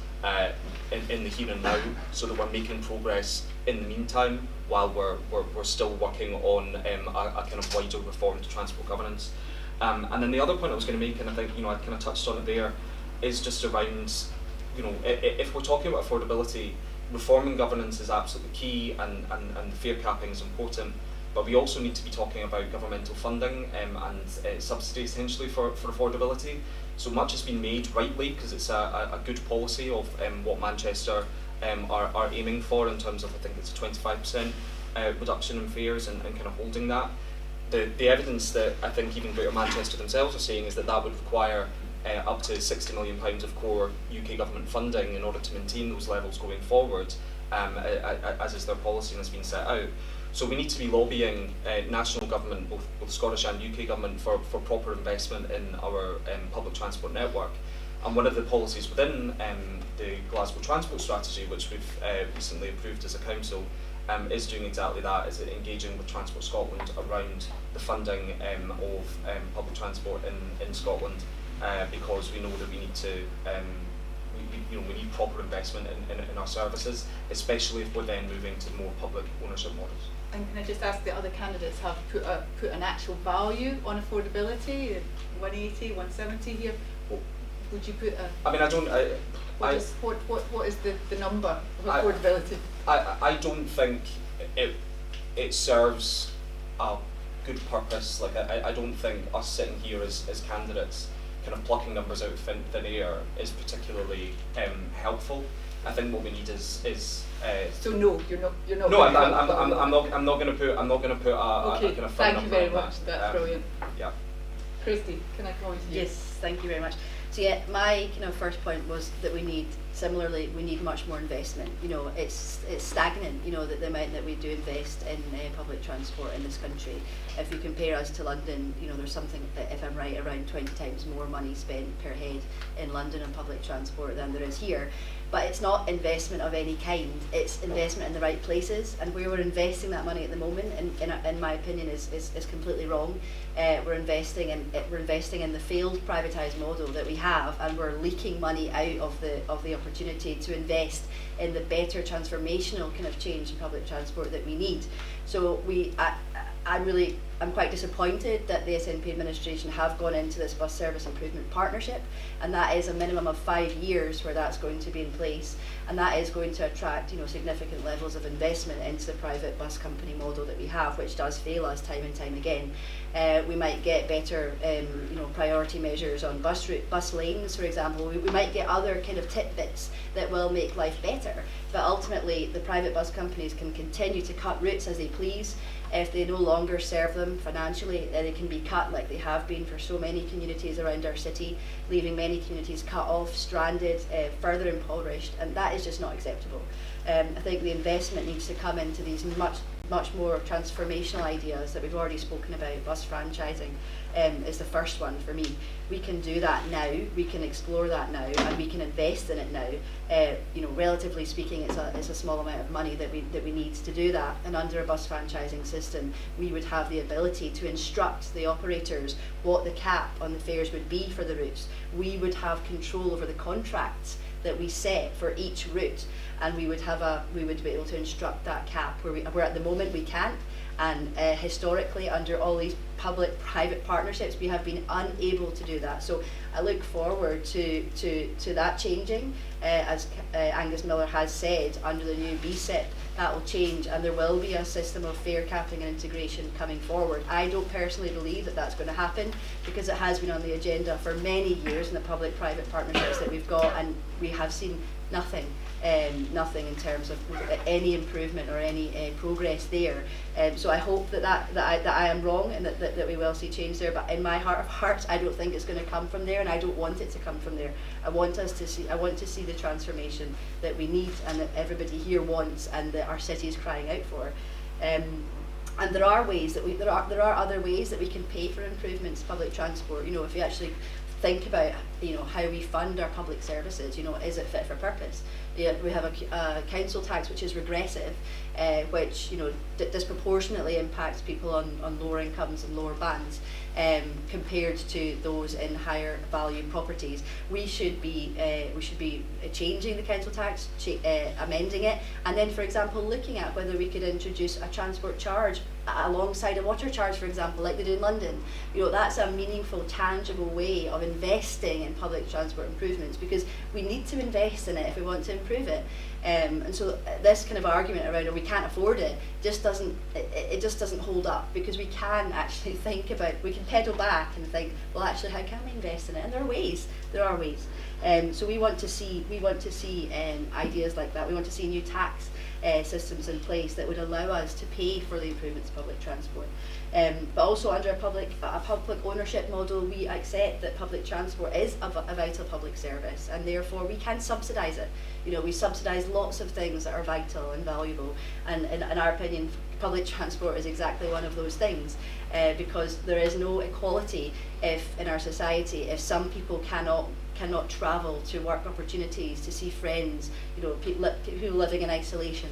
in the here and now, so that we're making progress in the meantime while we're still working on a kind of wider reform to transport governance. And then the other point I was going to make, and I think I kind of touched on it there, is just around if we're talking about affordability, reforming governance is absolutely key, and fare capping is important. But we also need to be talking about governmental funding and subsidy essentially for affordability. So much has been made rightly, because it's a good policy of what Manchester are aiming for in terms of, I think it's a 25% reduction in fares and kind of holding that. The evidence that I think even Greater Manchester themselves are saying is that would require up to £60 million of core UK government funding in order to maintain those levels going forward, as is their policy and has been set out. So we need to be lobbying national government, both Scottish and UK government, for proper investment in our public transport network. And one of the policies within the Glasgow Transport Strategy, which we've recently approved as a council, is doing exactly that, is engaging with Transport Scotland around the funding of public transport in Scotland, because we know that we need to we need proper investment in our services, especially if we're then moving to more public ownership models. And can I just ask, the other candidates have put an actual value on affordability, 180, 170 here? Would you put a... I mean, I don't... What is the number of affordability? I don't think it serves a good purpose. Like, I don't think us sitting here as candidates kind of plucking numbers out of thin air is particularly helpful. I think what we need is so no, you're not. No, I'm not going to put a okay, kind of firm thank you number very on much. that. That's brilliant. Yeah. Christy, can I come on to you? Yes, thank you very much. So yeah, my first point was that we need much more investment. It's stagnant. The amount that we do invest in public transport in this country. If you compare us to London, there's something that, if I'm right, around 20 times more money spent per head in London on public transport than there is here. But it's not investment of any kind. It's investment in the right places, and where we're investing that money at the moment, in my opinion, is completely wrong. We're investing in the failed privatised model that we have, and we're leaking money out of the opportunity to invest in the better transformational kind of change in public transport that we need. So I'm quite disappointed that the SNP administration have gone into this bus service improvement partnership, and that is a minimum of 5 years where that's going to be in place, and that is going to attract significant levels of investment into the private bus company model that we have, which does fail us time and time again. We might get better priority measures on bus lanes, for example. We might get other kind of tidbits that will make life better, but ultimately the private bus companies can continue to cut routes as they please. If they no longer serve them financially, they can be cut like they have been for so many communities around our city, leaving many communities cut off, stranded, further impoverished, and that is just not acceptable. I think the investment needs to come into these much more transformational ideas that we've already spoken about. Bus franchising is the first one for me. We can do that now, we can explore that now, and we can invest in it now. Relatively speaking, it's a small amount of money that we need to do that, and under a bus franchising system we would have the ability to instruct the operators what the cap on the fares would be for the routes. We would have control over the contracts that we set for each route, and we would be able to instruct that cap where at the moment we can't. And historically, under all these public-private partnerships, we have been unable to do that. So I look forward to that changing. As Angus Millar has said, under the new BSIP, that will change, and there will be a system of fare capping and integration coming forward. I don't personally believe that that's going to happen, because it has been on the agenda for many years in the public-private partnerships that we've got, and we have seen nothing in terms of any improvement or any progress there. So I hope that I am wrong, and that we will see change there. But in my heart of hearts, I don't think it's going to come from there, and I don't want it to come from there. I want to see the transformation that we need, and that everybody here wants, and that our city is crying out for. And there are ways that there are other ways that we can pay for improvements to public transport. If you actually think about how we fund our public services, is it fit for purpose? We have a council tax which is regressive, which disproportionately impacts people on lower incomes and lower bands, compared to those in higher value properties. We should be changing the council tax, amending it, and then, for example, looking at whether we could introduce a transport charge alongside a water charge, for example, like they do in London. That's a meaningful, tangible way of investing in public transport improvements, because we need to invest in it if we want to improve it. And so this kind of argument around, we can't afford it, just doesn't hold up, because we can actually think about, we can pedal back and think, well, actually, how can we invest in it? And there are ways. So we want to see ideas like that. We want to see new tax systems in place that would allow us to pay for the improvements of public transport. But also under a public ownership model, we accept that public transport is a vital public service, and therefore we can subsidise it. We subsidise lots of things that are vital and valuable, and in our opinion, public transport is exactly one of those things, because there is no equality in our society if some people cannot travel to work opportunities, to see friends, people living in isolation.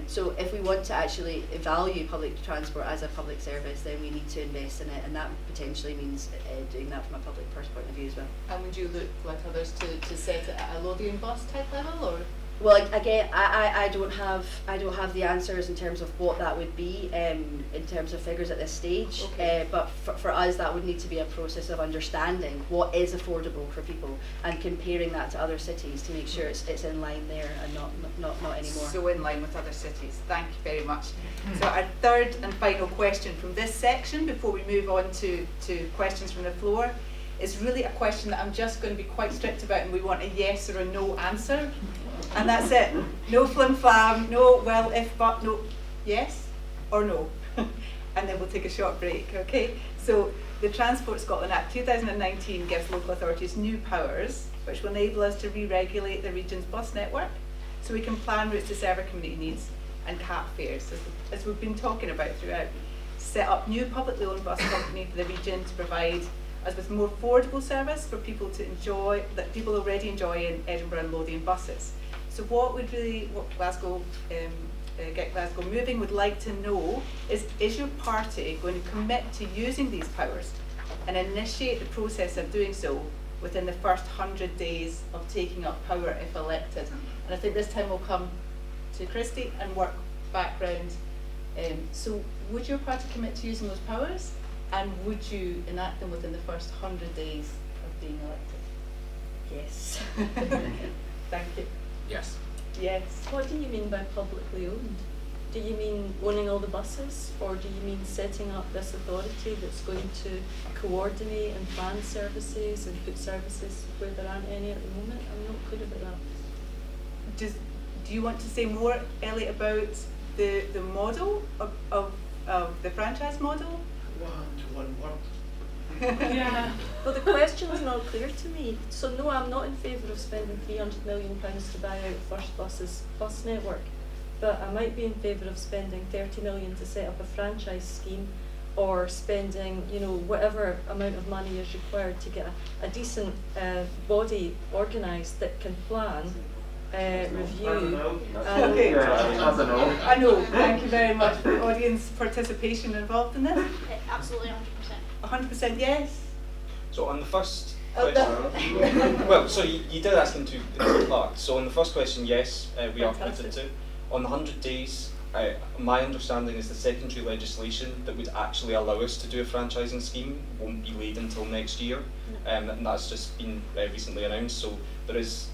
So if we want to actually value public transport as a public service, then we need to invest in it, and that potentially means doing that from a public purse point of view as well. And would you look like others to set it at a Lothian bus type level, or? Well, again, I don't have the answers in terms of what that would be in terms of figures at this stage. Okay. But for us, that would need to be a process of understanding what is affordable for people and comparing that to other cities to make sure it's in line there and not anymore. So in line with other cities. Thank you very much. So our third and final question from this section, before we move on to questions from the floor, is really a question that I'm just going to be quite strict about, and we want a yes or a no answer. And that's it. No flim-flam, no well, if, but, no. Yes or no? And then we'll take a short break, okay? So the Transport Scotland Act 2019 gives local authorities new powers, which will enable us to re-regulate the region's bus network, so we can plan routes to serve our community needs and cap fares, as we've been talking about throughout. Set up new publicly owned bus company for the region to provide us with more affordable service for people to enjoy, that people already enjoy in Edinburgh and Lothian buses. So what Glasgow, Get Glasgow Moving would like to know is your party going to commit to using these powers and initiate the process of doing so within the first 100 days of taking up power if elected? And I think this time we'll come to Christy and work background. So would your party commit to using those powers, and would you enact them within the first 100 days of being elected? Yes. Thank you. Yes. Yes. What do you mean by publicly owned? Do you mean owning all the buses, or do you mean setting up this authority that's going to coordinate and plan services and put services where there aren't any at the moment? I'm not clear about that. Do you want to say more, Elliot, about the model of the franchise model? 1-to-1 world. Yeah. Well, the question is not clear to me. So no, I'm not in favour of spending £300 million to buy out First Bus's bus network, but I might be in favour of spending 30 million to set up a franchise scheme, or spending, whatever amount of money is required to get a decent body organised that can plan, review. Okay. I know. Thank you very much for the audience participation involved in this. Absolutely 100%. 100% yes. So on the first Oh, question, well, so you did ask into the part. So on the first question, yes, we are committed Fantastic. to. On the 100 days, my understanding is the secondary legislation that would actually allow us to do a franchising scheme won't be laid until next year, and that's just been recently announced. So there is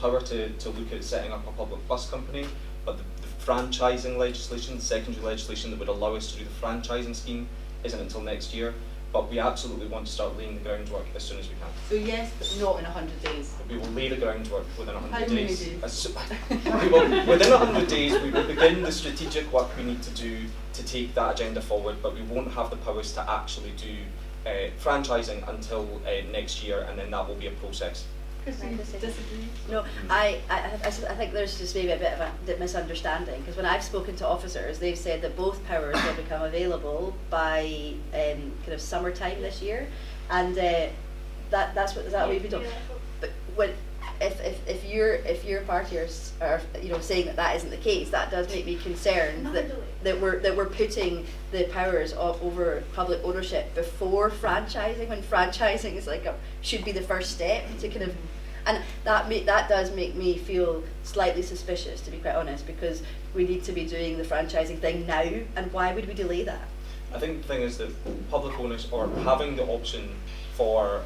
power to look at setting up a public bus company, but the franchising legislation, the secondary legislation that would allow us to do the franchising scheme, isn't until next year. But we absolutely want to start laying the groundwork as soon as we can. So yes, but not in 100 days. We will lay the groundwork within 100 How many days. days? We will, within 100 days, we will begin the strategic work we need to do to take that agenda forward, but we won't have the powers to actually do franchising until next year, and then that will be a process. Christy, disagree? No, I think there's just maybe a bit of a misunderstanding, because when I've spoken to officers, they've said that both powers will become available by kind of summertime this year, and that's what we've been told. But when if your party are saying that isn't the case, that does make me concerned that we're putting the powers over public ownership before franchising, when franchising is should be the first step to kind of. And that does make me feel slightly suspicious, to be quite honest, because we need to be doing the franchising thing now, and why would we delay that? I think the thing is that public owners, or having the option for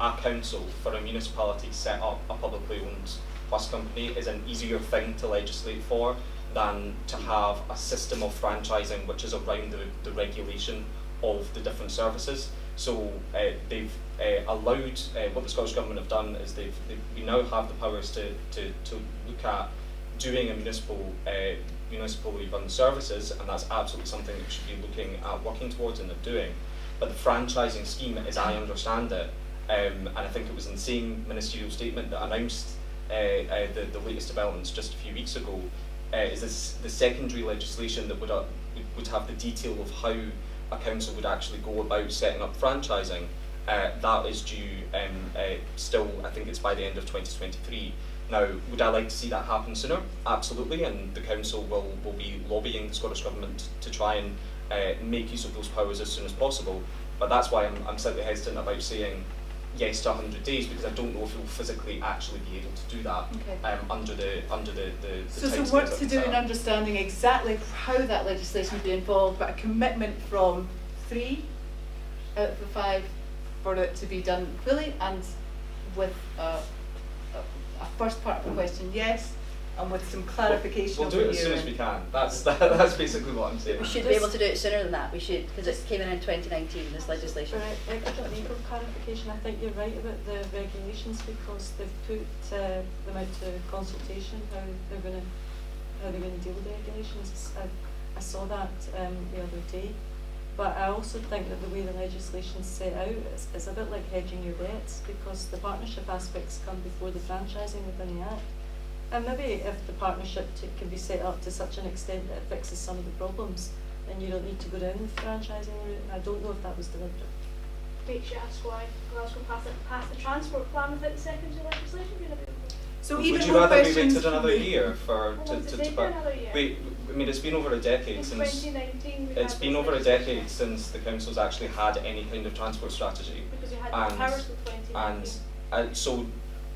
a council, for a municipality to set up a publicly owned bus company, is an easier thing to legislate for than to have a system of franchising which is around the regulation of the different services. So they've allowed, what the Scottish Government have done is we now have the powers to look at doing a municipally run services, and that's absolutely something that we should be looking at working towards, and they're doing. But the franchising scheme, as I understand it, and I think it was in the same ministerial statement that announced the latest developments just a few weeks ago, is this the secondary legislation that would have the detail of how a council would actually go about setting up franchising. That is due still, I think it's by the end of 2023. Now, would I like to see that happen sooner? Absolutely, and the council will be lobbying the Scottish Government to try and make use of those powers as soon as possible. But that's why I'm slightly hesitant about saying yes to 100 days, because I don't know if we'll physically actually be able to do that under the So work to do in understanding exactly how that legislation will be involved, but a commitment from 3 out of the 5 for it to be done fully, and with a first part of the question yes, and with some clarification. We'll do it as soon as we can. That's basically what I'm saying. We should be able to do it sooner than that. We should, because it came in 2019, this legislation. Right, extra legal clarification. I think you're right about the regulations, because they've put them out to consultation, how they're going to deal with the regulations. I saw that the other day. But I also think that the way the legislation is set out is a bit like hedging your bets, because the partnership aspects come before the franchising within the Act. And maybe if the partnership can be set up to such an extent that it fixes some of the problems, then you don't need to go down the franchising route. I don't know if that was deliberate. Makes you ask why Glasgow passed the transport plan without the secondary legislation being available. So would even you more rather we questions waited another year for another year? Wait, I mean, it's been over a decade In since 2019 we it's had been this over a legislation. decade since the council's actually had any kind of transport strategy. Because you had And- the powers till 2019. And so,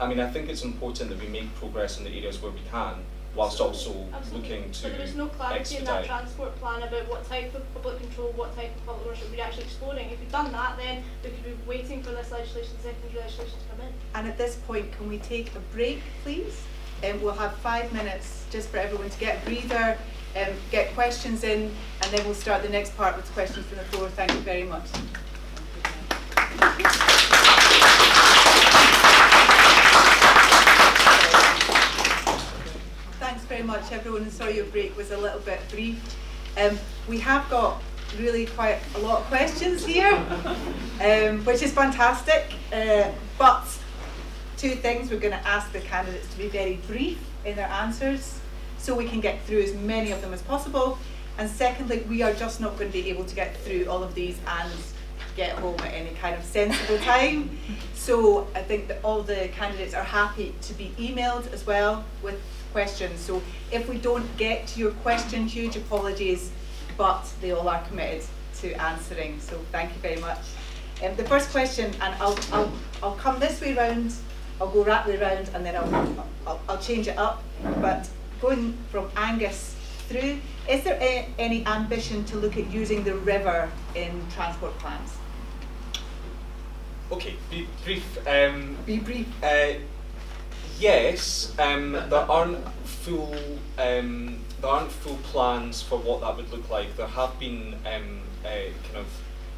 I mean, I think it's important that we make progress in the areas where we can, whilst also Absolutely. looking to But there was no clarity in that expedite. transport plan about what type of public control, what type of public ownership we're actually exploring. If we'd done that, then we could be waiting for this legislation, secondary legislation to come in. And at this point, can we take a break, please? We'll have 5 minutes just for everyone to get a breather, get questions in, and then we'll start the next part with questions from the floor. Thank you very much. Thanks very much, everyone, and sorry your break was a little bit brief. We have got really quite a lot of questions here, which is fantastic, but 2 things. We're going to ask the candidates to be very brief in their answers so we can get through as many of them as possible. And secondly, we are just not going to be able to get through all of these and get home at any kind of sensible time. So I think that all the candidates are happy to be emailed as well with questions. So if we don't get to your question, huge apologies, but they all are committed to answering. So thank you very much. The first question, and I'll come this way round. I'll go rapidly round, and then I'll change it up. But going from Angus through. Is there any ambition to look at using the river in transport plans? Okay, be brief. Be brief. Yes, there aren't full plans for what that would look like. There have been kind of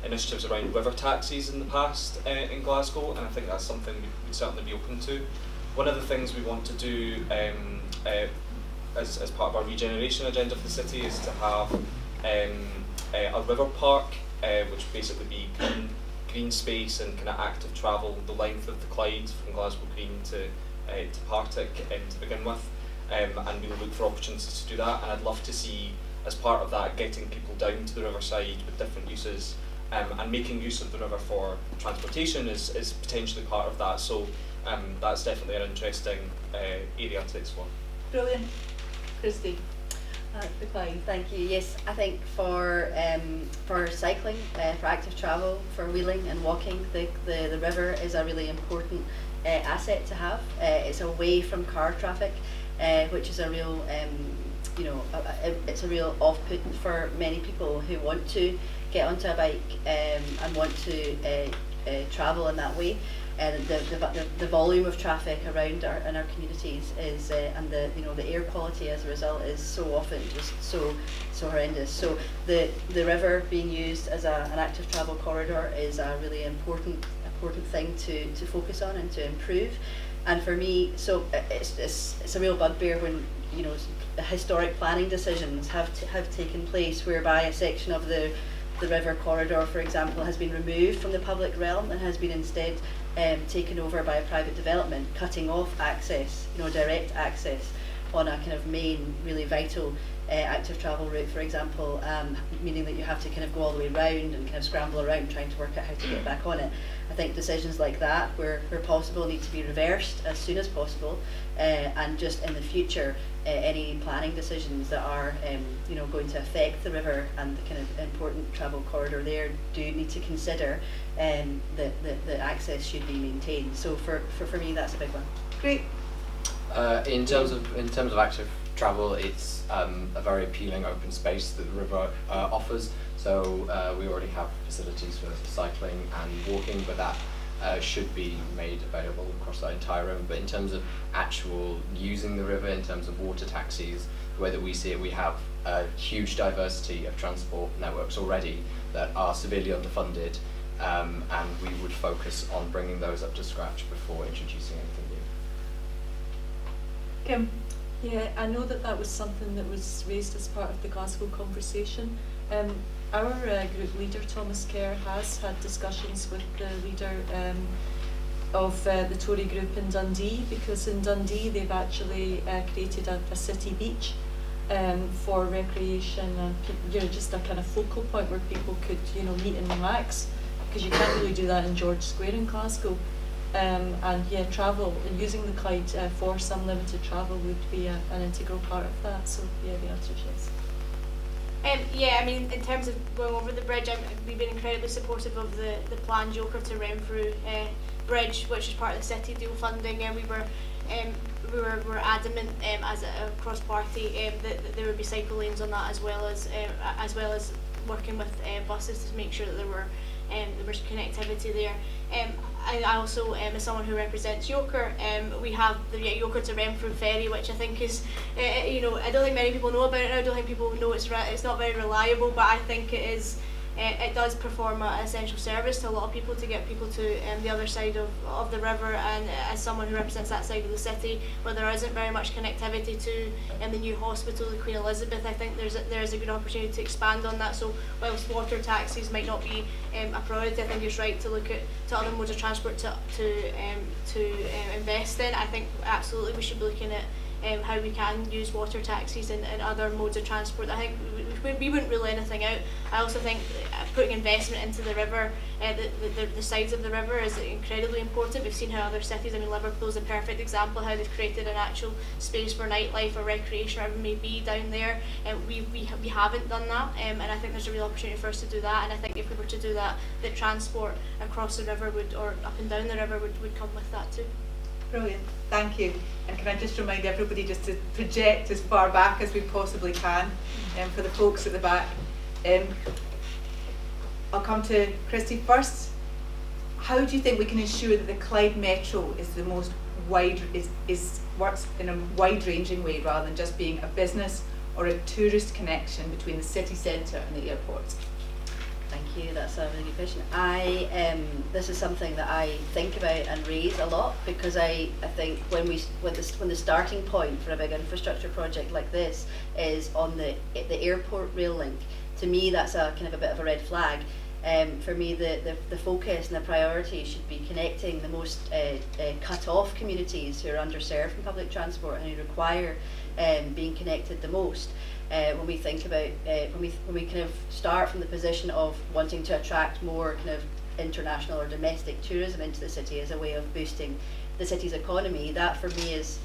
initiatives around river taxis in the past in Glasgow, and I think that's something we'd certainly be open to. One of the things we want to do as part of our regeneration agenda for the city is to have a river park, which would basically be green space and kind of active travel the length of the Clyde from Glasgow Green to Partick to begin with, and we'll look for opportunities to do that. And I'd love to see, as part of that, getting people down to the riverside with different uses, and making use of the river for transportation is potentially part of that. So that's definitely an interesting area to explore. Brilliant. Christy. Thank you. Yes, I think for cycling, for active travel, for wheeling and walking, the river is a really important asset to have. It's away from car traffic, which is a real, it's a real off-put for many people who want to get onto a bike and want to travel in that way. The volume of traffic around in our communities is and the air quality as a result is so often just so horrendous. So the river being used as an active travel corridor is a really important thing to focus on and to improve. And for me, so it's a real bugbear when historic planning decisions have taken place whereby a section of the river corridor, for example, has been removed from the public realm and has been instead taken over by a private development, cutting off access, direct access on a kind of main, really vital active travel route, for example, meaning that you have to kind of go all the way round and kind of scramble around trying to work out how to get back on it. I think decisions like that, where possible, need to be reversed as soon as possible, and just in the future, any planning decisions that are going to affect the river and the kind of important travel corridor there do need to consider that access should be maintained. So for me, that's a big one. Great. In terms of active travel, it's a very appealing open space that the river offers. So we already have facilities for cycling and walking, but that should be made available across the entire river. But in terms of actual using the river, in terms of water taxis, the way that we see it, we have a huge diversity of transport networks already that are severely underfunded, and we would focus on bringing those up to scratch before introducing anything new. Kim. Yeah, I know that was something that was raised as part of the Glasgow conversation. Our group leader, Thomas Kerr, has had discussions with the leader of the Tory group in Dundee, because in Dundee they've actually created a city beach for recreation and just a kind of focal point where people could meet and relax, because you can't really do that in George Square in Glasgow. And travel and using the Clyde for some limited travel would be an integral part of that. So the answer is yes. In terms of going over the bridge, we've been incredibly supportive of the planned Yorkhill to Renfrew bridge, which is part of the city deal funding, and we were adamant as a cross party that there would be cycle lanes on that, as well as working with buses to make sure that there was connectivity there. I also, as someone who represents Yorker, we have the Yorker to Renfrew ferry, which I think is, I don't think many people know about it. I don't think people know it's not very reliable, but I think it is. It does perform an essential service to a lot of people to get people to the other side of the river, and as someone who represents that side of the city where there isn't very much connectivity to the new hospital, the Queen Elizabeth, I think there is a good opportunity to expand on that. So whilst water taxis might not be a priority, I think it's right to look at other modes of transport to invest in. I think absolutely we should be looking at how we can use water taxis and other modes of transport. I think we wouldn't rule anything out. I also think putting investment into the river, the sides of the river, is incredibly important. We've seen how other cities, Liverpool is a perfect example how they've created an actual space for nightlife or recreation, or whatever it may be down there. We haven't done that, and I think there's a real opportunity for us to do that. And I think if we were to do that, the transport across the river or up and down the river would come with that too. Brilliant, thank you. And can I just remind everybody just to project as far back as we possibly can for the folks at the back. I'll come to Christy first. How do you think we can ensure that the Clyde Metro is the most works in a wide-ranging way rather than just being a business or a tourist connection between the city centre and the airport? Thank you, that's a really good question. This is something that I think about and raise a lot, because I think when the starting point for a big infrastructure project like this is on the airport rail link, to me that's a kind of a bit of a red flag. For me, the focus and the priority should be connecting the most cut off communities who are underserved in public transport and who require being connected the most. When we think about when we kind of start from the position of wanting to attract more kind of international or domestic tourism into the city as a way of boosting the city's economy, that for me is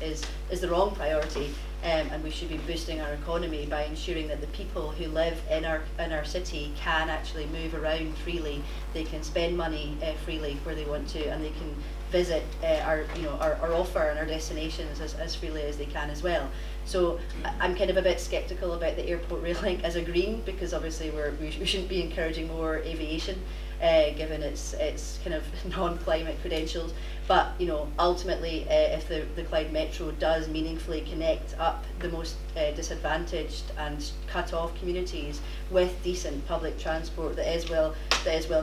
the wrong priority, and we should be boosting our economy by ensuring that the people who live in our city can actually move around freely. They can spend money freely where they want to, and they can visit our offer and our destinations as freely as they can as well. So I'm kind of a bit sceptical about the airport rail link as a green, because obviously we shouldn't be encouraging more aviation given its kind of non-climate credentials. But ultimately, if the Clyde Metro does meaningfully connect up the most disadvantaged and cut off communities with decent public transport that is well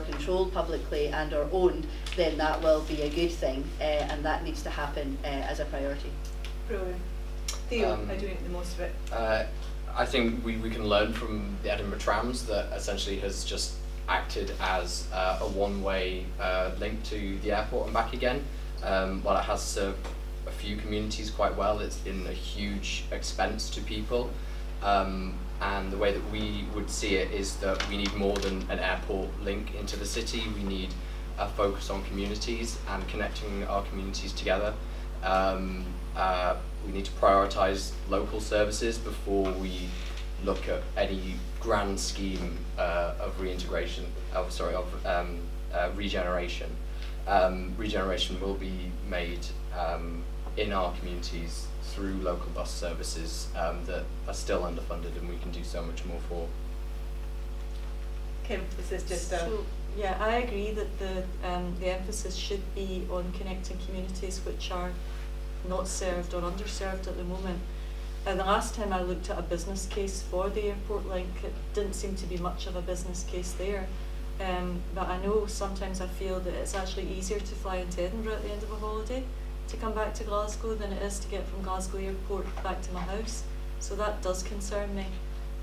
controlled publicly and or owned, then that will be a good thing, and that needs to happen as a priority. Brilliant. Theo, how do we make the most of it? I think we can learn from the Edinburgh Trams that essentially has just acted as a one-way link to the airport and back again. While it has served a few communities quite well, it's been a huge expense to people. And the way that we would see it is that we need more than an airport link into the city. We need a focus on communities and connecting our communities together. We need to prioritise local services before we look at any grand scheme of regeneration. Regeneration will be made in our communities through local bus services that are still underfunded, and we can do so much more for. Kim, this is just So, yeah, I agree that the emphasis should be on connecting communities which are not served or underserved at the moment. The last time I looked at a business case for the airport link, it didn't seem to be much of a business case there. But I know sometimes I feel that it's actually easier to fly into Edinburgh at the end of a holiday to come back to Glasgow than it is to get from Glasgow Airport back to my house. So that does concern me.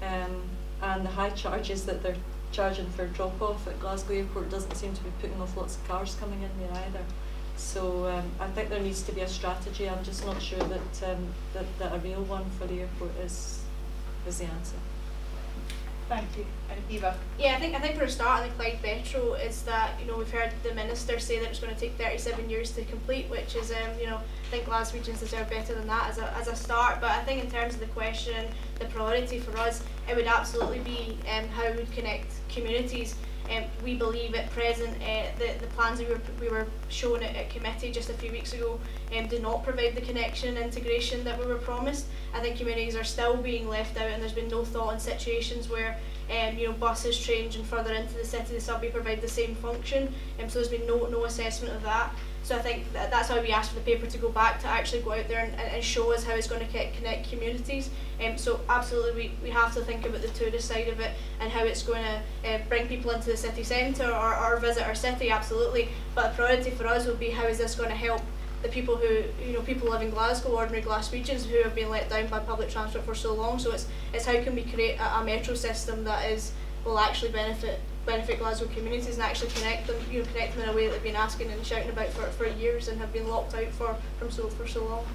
And the high charges that they're charging for drop-off at Glasgow Airport doesn't seem to be putting off lots of cars coming in there either. So I think there needs to be a strategy. I'm just not sure that a real one for the airport is the answer. Thank you. And Eva? Yeah, I think for a start on the Clyde Metro is that, we've heard the Minister say that it's going to take 37 years to complete, which is, I think Glaswegians deserve better than that as a start. But I think in terms of the question, the priority for us, it would absolutely be how we would connect communities. We believe at present the plans that we were shown at committee just a few weeks ago do not provide the connection and integration that we were promised. I think communities are still being left out, and there's been no thought in situations where buses, trains and further into the city, the subway provide the same function. So there's been no assessment of that. So I think that's why we asked for the paper to go back to actually go out there and show us how it's going to connect communities. So absolutely we have to think about the tourist side of it and how it's going to bring people into the city centre or visit our city, absolutely. But the priority for us would be how is this going to help the people who, people live in Glasgow, ordinary Glaswegians who have been let down by public transport for so long. So it's how can we create a metro system that will actually benefit Glasgow communities and actually connect them in a way that they've been asking and shouting about for years and have been locked out for so long.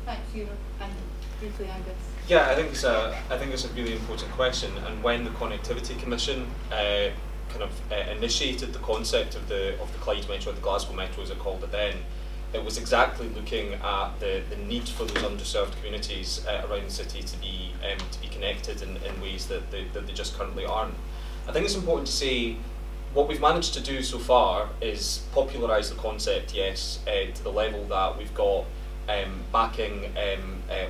Thank you. And briefly, Angus. Yeah, I think it's a really important question. And when the Connectivity Commission initiated the concept of the Clyde Metro, the Glasgow Metro as it called it then, it was exactly looking at the need for those underserved communities around the city to be connected in ways that they just currently aren't. I think it's important to say what we've managed to do so far is popularise the concept, yes, to the level that we've got backing,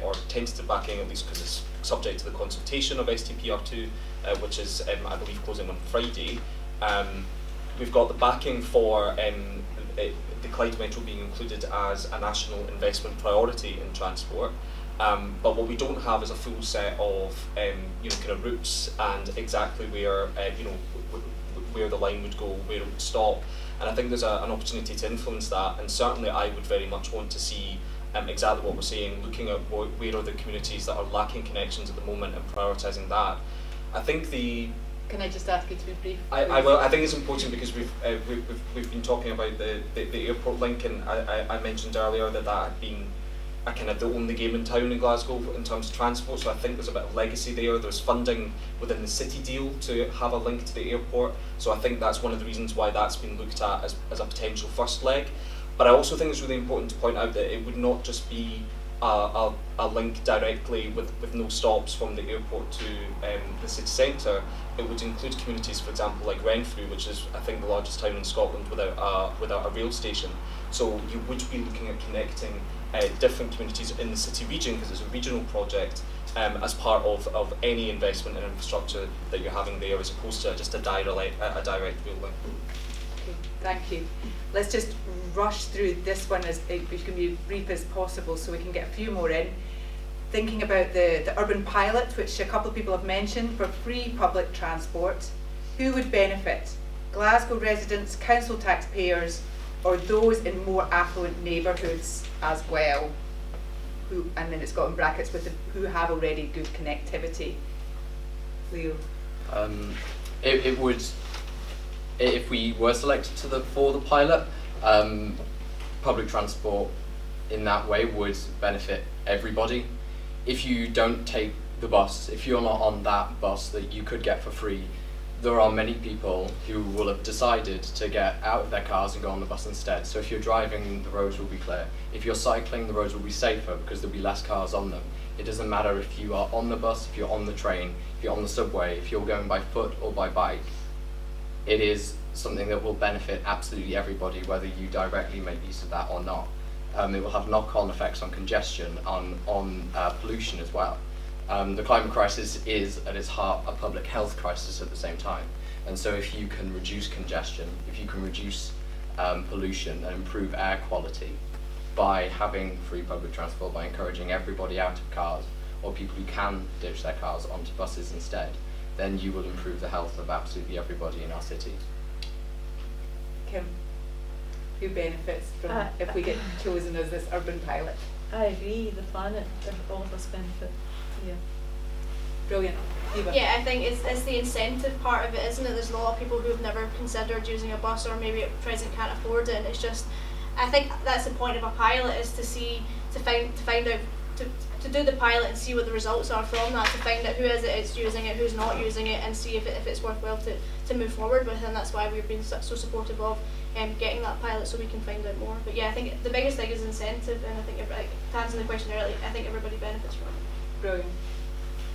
or tentative backing, at least because it's subject to the consultation of STPR2, which is, I believe, closing on Friday. We've got the backing for the Clyde Metro being included as a national investment priority in transport. But what we don't have is a full set of kind of routes and exactly where where the line would go, where it would stop. And I think there's an opportunity to influence that. And certainly, I would very much want to see exactly what we're saying, looking at where are the communities that are lacking connections at the moment and prioritising that. I think Can I just ask you to be brief? I think it's important because we've been talking about the airport link, and I mentioned earlier that had been a kind of the only game in town in Glasgow in terms of transport, so I think there's a bit of legacy there. There's funding within the city deal to have a link to the airport, so I think that's one of the reasons why that's been looked at as a potential first leg. But I also think it's really important to point out that it would not just be a link directly with no stops from the airport to the city centre. It would include communities, for example, like Renfrew, which is, I think, the largest town in Scotland without a rail station. So you would be looking at connecting different communities in the city region, because it's a regional project, as part of any investment in infrastructure that you're having there, as opposed to just a direct rail link. Okay, thank you. Let's just rush through this one as we can be brief as possible so we can get a few more in. Thinking about the urban pilot, which a couple of people have mentioned, for free public transport, who would benefit? Glasgow residents, council taxpayers, or those in more affluent neighbourhoods as well? And then it's got in brackets with who have already good connectivity. Leo? It would, if we were selected for the pilot, public transport in that way would benefit everybody. If you don't take the bus, if you're not on that bus that you could get for free, there are many people who will have decided to get out of their cars and go on the bus instead. So if you're driving, the roads will be clear. If you're cycling, the roads will be safer because there'll be less cars on them. It doesn't matter if you are on the bus, if you're on the train, if you're on the subway, if you're going by foot or by bike. It is something that will benefit absolutely everybody, whether you directly make use of that or not. It will have knock-on effects on congestion, on pollution as well. The climate crisis is at its heart a public health crisis at the same time. And so if you can reduce congestion, if you can reduce pollution and improve air quality by having free public transport, by encouraging everybody out of cars, or people who can ditch their cars onto buses instead, then you will improve the health of absolutely everybody in our city. Kim, who benefits from if we get chosen as this urban pilot? I agree, the planet, all of us benefit. Yeah. Brilliant. Eva? Yeah, I think it's the incentive part of it, isn't it? There's a lot of people who've never considered using a bus, or maybe at present can't afford it, and it's just, I think that's the point of a pilot, is to find out, to do the pilot and see what the results are from that, to find out who is it is using it, who's not using it, and see if it's worthwhile to move forward with. And that's why we've been so supportive of getting that pilot, so we can find out more. But yeah, I think the biggest thing is incentive, and I think, to answer the question earlier, I think everybody benefits from it. Brilliant.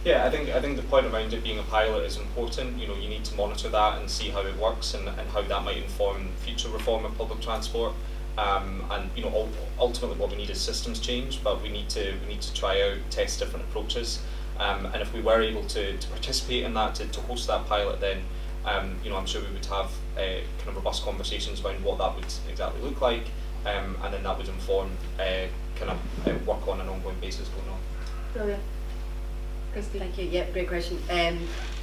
Yeah, I think the point around it being a pilot is important. You know, you need to monitor that and see how it works, and how that might inform future reform of public transport. And you know, ultimately what we need is systems change, but we need to try out, test different approaches. And if we were able to participate in that, to host that pilot, then you know, I'm sure we would have kind of robust conversations around what that would exactly look like, and then that would inform kind of work on an ongoing basis going on. Brilliant. Christy? Thank you. Yep, great question.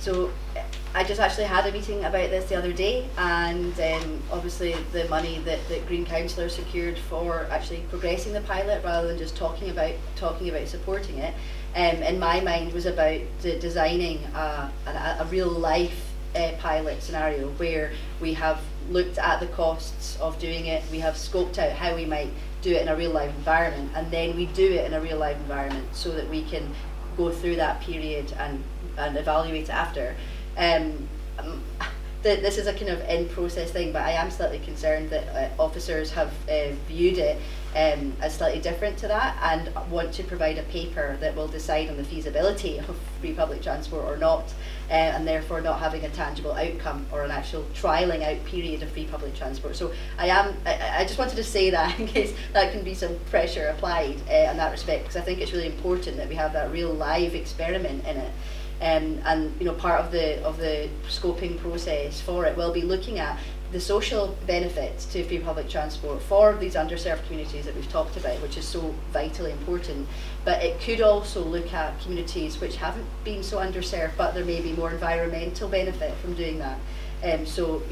So I just actually had a meeting about this the other day, and obviously the money that Green Councillor secured for actually progressing the pilot rather than just talking about supporting it, in my mind was about designing a real life pilot scenario where we have looked at the costs of doing it, we have scoped out how we might do it in a real life environment, and then we do it in a real life environment so that we can go through that period and evaluate it after. this is a kind of in-process thing, but I am slightly concerned that officers have viewed it as slightly different to that and want to provide a paper that will decide on the feasibility of free public transport or not, and therefore not having a tangible outcome or an actual trialling out period of free public transport. So I just wanted to say that in case that can be some pressure applied in that respect, because I think it's really important that we have that real live experiment in it. And part of the scoping process for it will be looking at the social benefits to free public transport for these underserved communities that we've talked about, which is so vitally important. But it could also look at communities which haven't been so underserved, but there may be more environmental benefit from doing that. So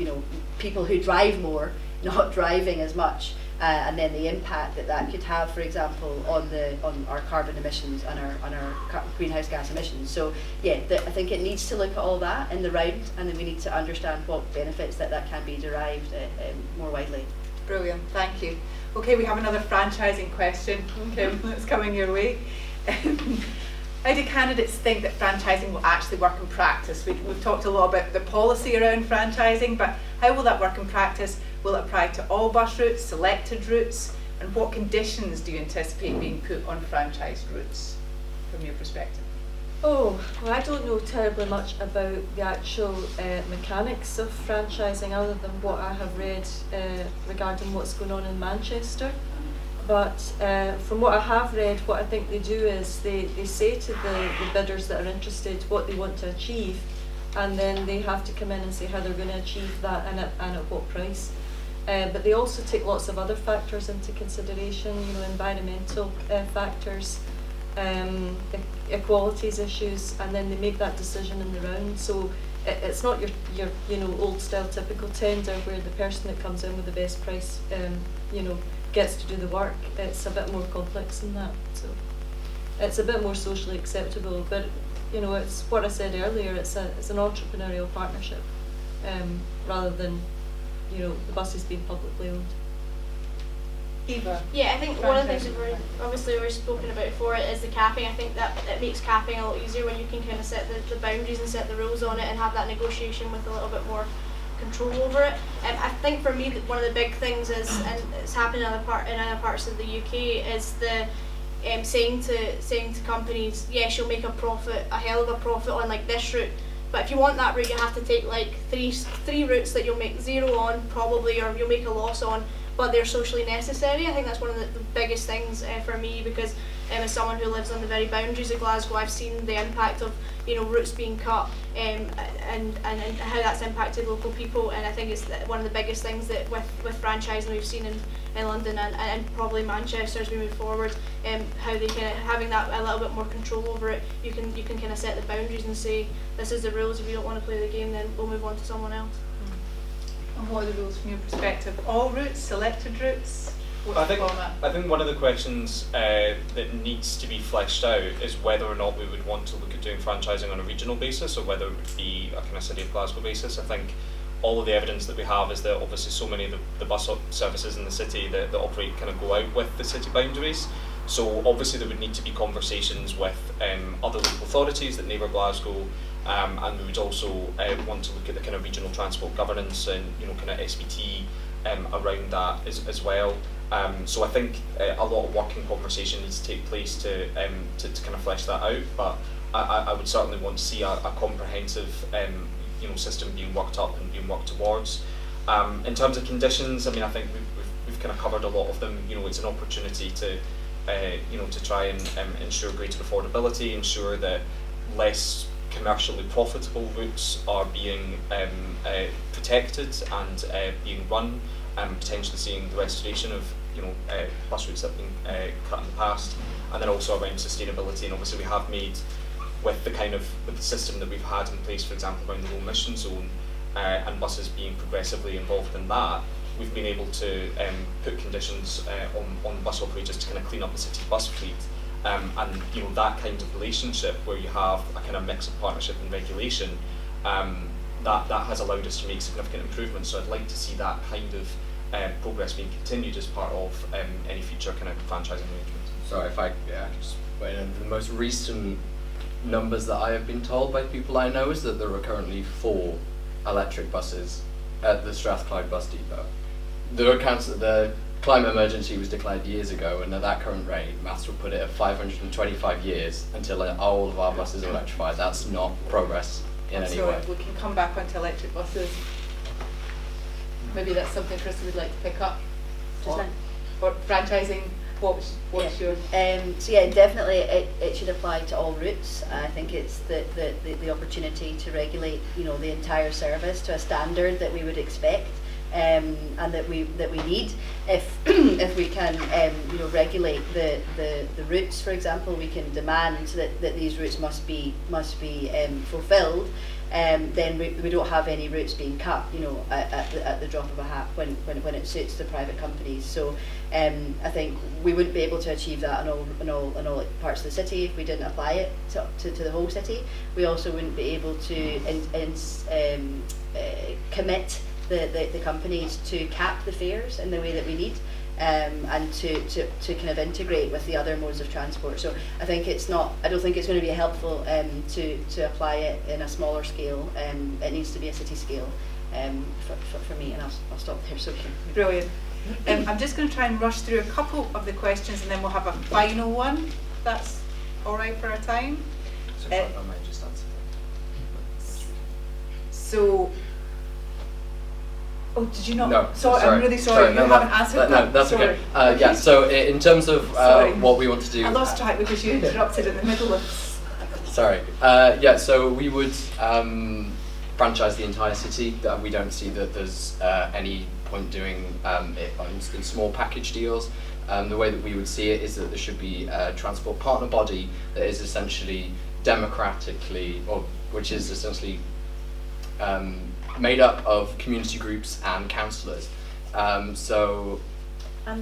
people who drive more, not driving as much, and then the impact that could have, for example, on our carbon emissions and our greenhouse gas emissions. So I think it needs to look at all that in the round, and then we need to understand what benefits that can be derived more widely. Brilliant, thank you. Okay, we have another franchising question, Kim, that's coming your way. How do candidates think that franchising will actually work in practice? We've talked a lot about the policy around franchising, but how will that work in practice? Will it apply to all bus routes, selected routes, and what conditions do you anticipate being put on franchised routes from your perspective? Oh, well, I don't know terribly much about the actual mechanics of franchising other than what I have read regarding what's going on in Manchester. But from what I have read, what I think they do is they say to the bidders that are interested what they want to achieve, and then they have to come in and say how they're going to achieve that and at what price. But they also take lots of other factors into consideration, environmental factors, equalities issues, and then they make that decision in the round. So it's not your old style typical tender where the person that comes in with the best price gets to do the work. It's a bit more complex than that. So it's a bit more socially acceptable, but it's what I said earlier, it's an entrepreneurial partnership rather than the buses being publicly owned. Eva? Yeah, I think one of the things that we've spoken about before is the capping. I think that it makes capping a lot easier when you can kind of set the boundaries and set the rules on it and have that negotiation with a little bit more control over it. I think for me one of the big things is, and it's happening in other parts of the UK, is the saying to companies, yes, you'll make a hell of a profit on like this route, but if you want that route you have to take like three routes that you'll make zero on probably, or you'll make a loss on, but they're socially necessary. I think that's one of the biggest things for me, because as someone who lives on the very boundaries of Glasgow, I've seen the impact of routes being cut and how that's impacted local people, and I think it's one of the biggest things that with franchising we've seen in London and probably Manchester as we move forward, how they kind of having that a little bit more control over it. You can kind of set the boundaries and say this is the rules. If you don't want to play the game, then we'll move on to someone else. And what are the rules from your perspective? All routes, selected routes? I think one of the questions that needs to be fleshed out is whether or not we would want to look at doing franchising on a regional basis, or whether it would be a kind of City of Glasgow basis. I think all of the evidence that we have is that obviously so many of the bus services in the city that operate kind of go out with the city boundaries. So obviously there would need to be conversations with other local authorities that neighbour Glasgow, and we would also want to look at the kind of regional transport governance and kind of SBT around that as well. So I think a lot of working conversation needs to take place to kind of flesh that out. But I would certainly want to see a comprehensive system being worked up and being worked towards. In terms of conditions, I mean, I think we've kind of covered a lot of them. It's an opportunity to try and ensure greater affordability, ensure that less commercially profitable routes are being protected and being run, potentially seeing the restoration of bus routes that have been cut in the past, and then also around sustainability. And obviously we have made, with the system that we've had in place, for example, around the low emission zone and buses being progressively involved in that, we've been able to put conditions on bus operators to kind of clean up the city's bus fleet. And that kind of relationship where you have a kind of mix of partnership and regulation, that has allowed us to make significant improvements. So I'd like to see that kind of progress being continued as part of any future kind of franchising arrangements. So if I just weigh in, the most recent numbers that I have been told by people I know is that there are currently 4 electric buses at the Strathclyde bus depot. The climate emergency was declared years ago, and at that current rate, maths will put it at 525 years until all of our buses are electrified. That's not progress in any way. So we can come back onto electric buses. Maybe that's something Christy would like to pick up. Or franchising. What's your? So yeah, definitely it should apply to all routes. I think it's the opportunity to regulate, the entire service to a standard that we would expect, and that we need. If if we can regulate the routes, for example, we can demand that these routes must be fulfilled. Then we don't have any routes being cut, at the drop of a hat when it suits the private companies. So I think we wouldn't be able to achieve that in all parts of the city if we didn't apply it to the whole city. We also wouldn't be able to commit the companies to cap the fares in the way that we need. And to kind of integrate with the other modes of transport. So I think I don't think it's going to be helpful to apply it in a smaller scale. It needs to be a city scale for me, and I'll stop there. So Brilliant. I'm just going to try and rush through a couple of the questions, and then we'll have a final one. That's all right for our time. So I might just answer that. So. Oh, did you not? No, sorry, I'm really sorry. You haven't answered that. No, that's sorry. okay. Yeah, so in terms of what we want to do... I lost track because you interrupted in the middle of... Sorry. Yeah, so we would franchise the entire city. We don't see that there's any point doing it in small package deals. The way that we would see it is that there should be a transport partner body that is essentially democratically, or which is essentially made up of community groups and councillors. And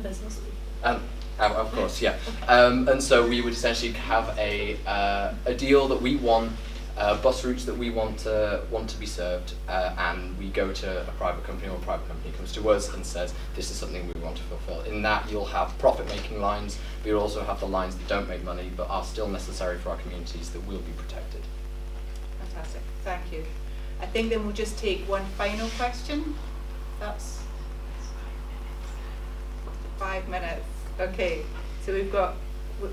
business people. Of course, yeah. And so we would essentially have a deal that we want, bus routes that we want to be served, and we go to a private company, or a private company comes to us and says, this is something we want to fulfil. In that, you'll have profit-making lines, but you'll also have the lines that don't make money, but are still necessary for our communities, that will be protected. Fantastic, thank you. I think then we'll just take one final question. That's 5 minutes. Okay, so we've got, it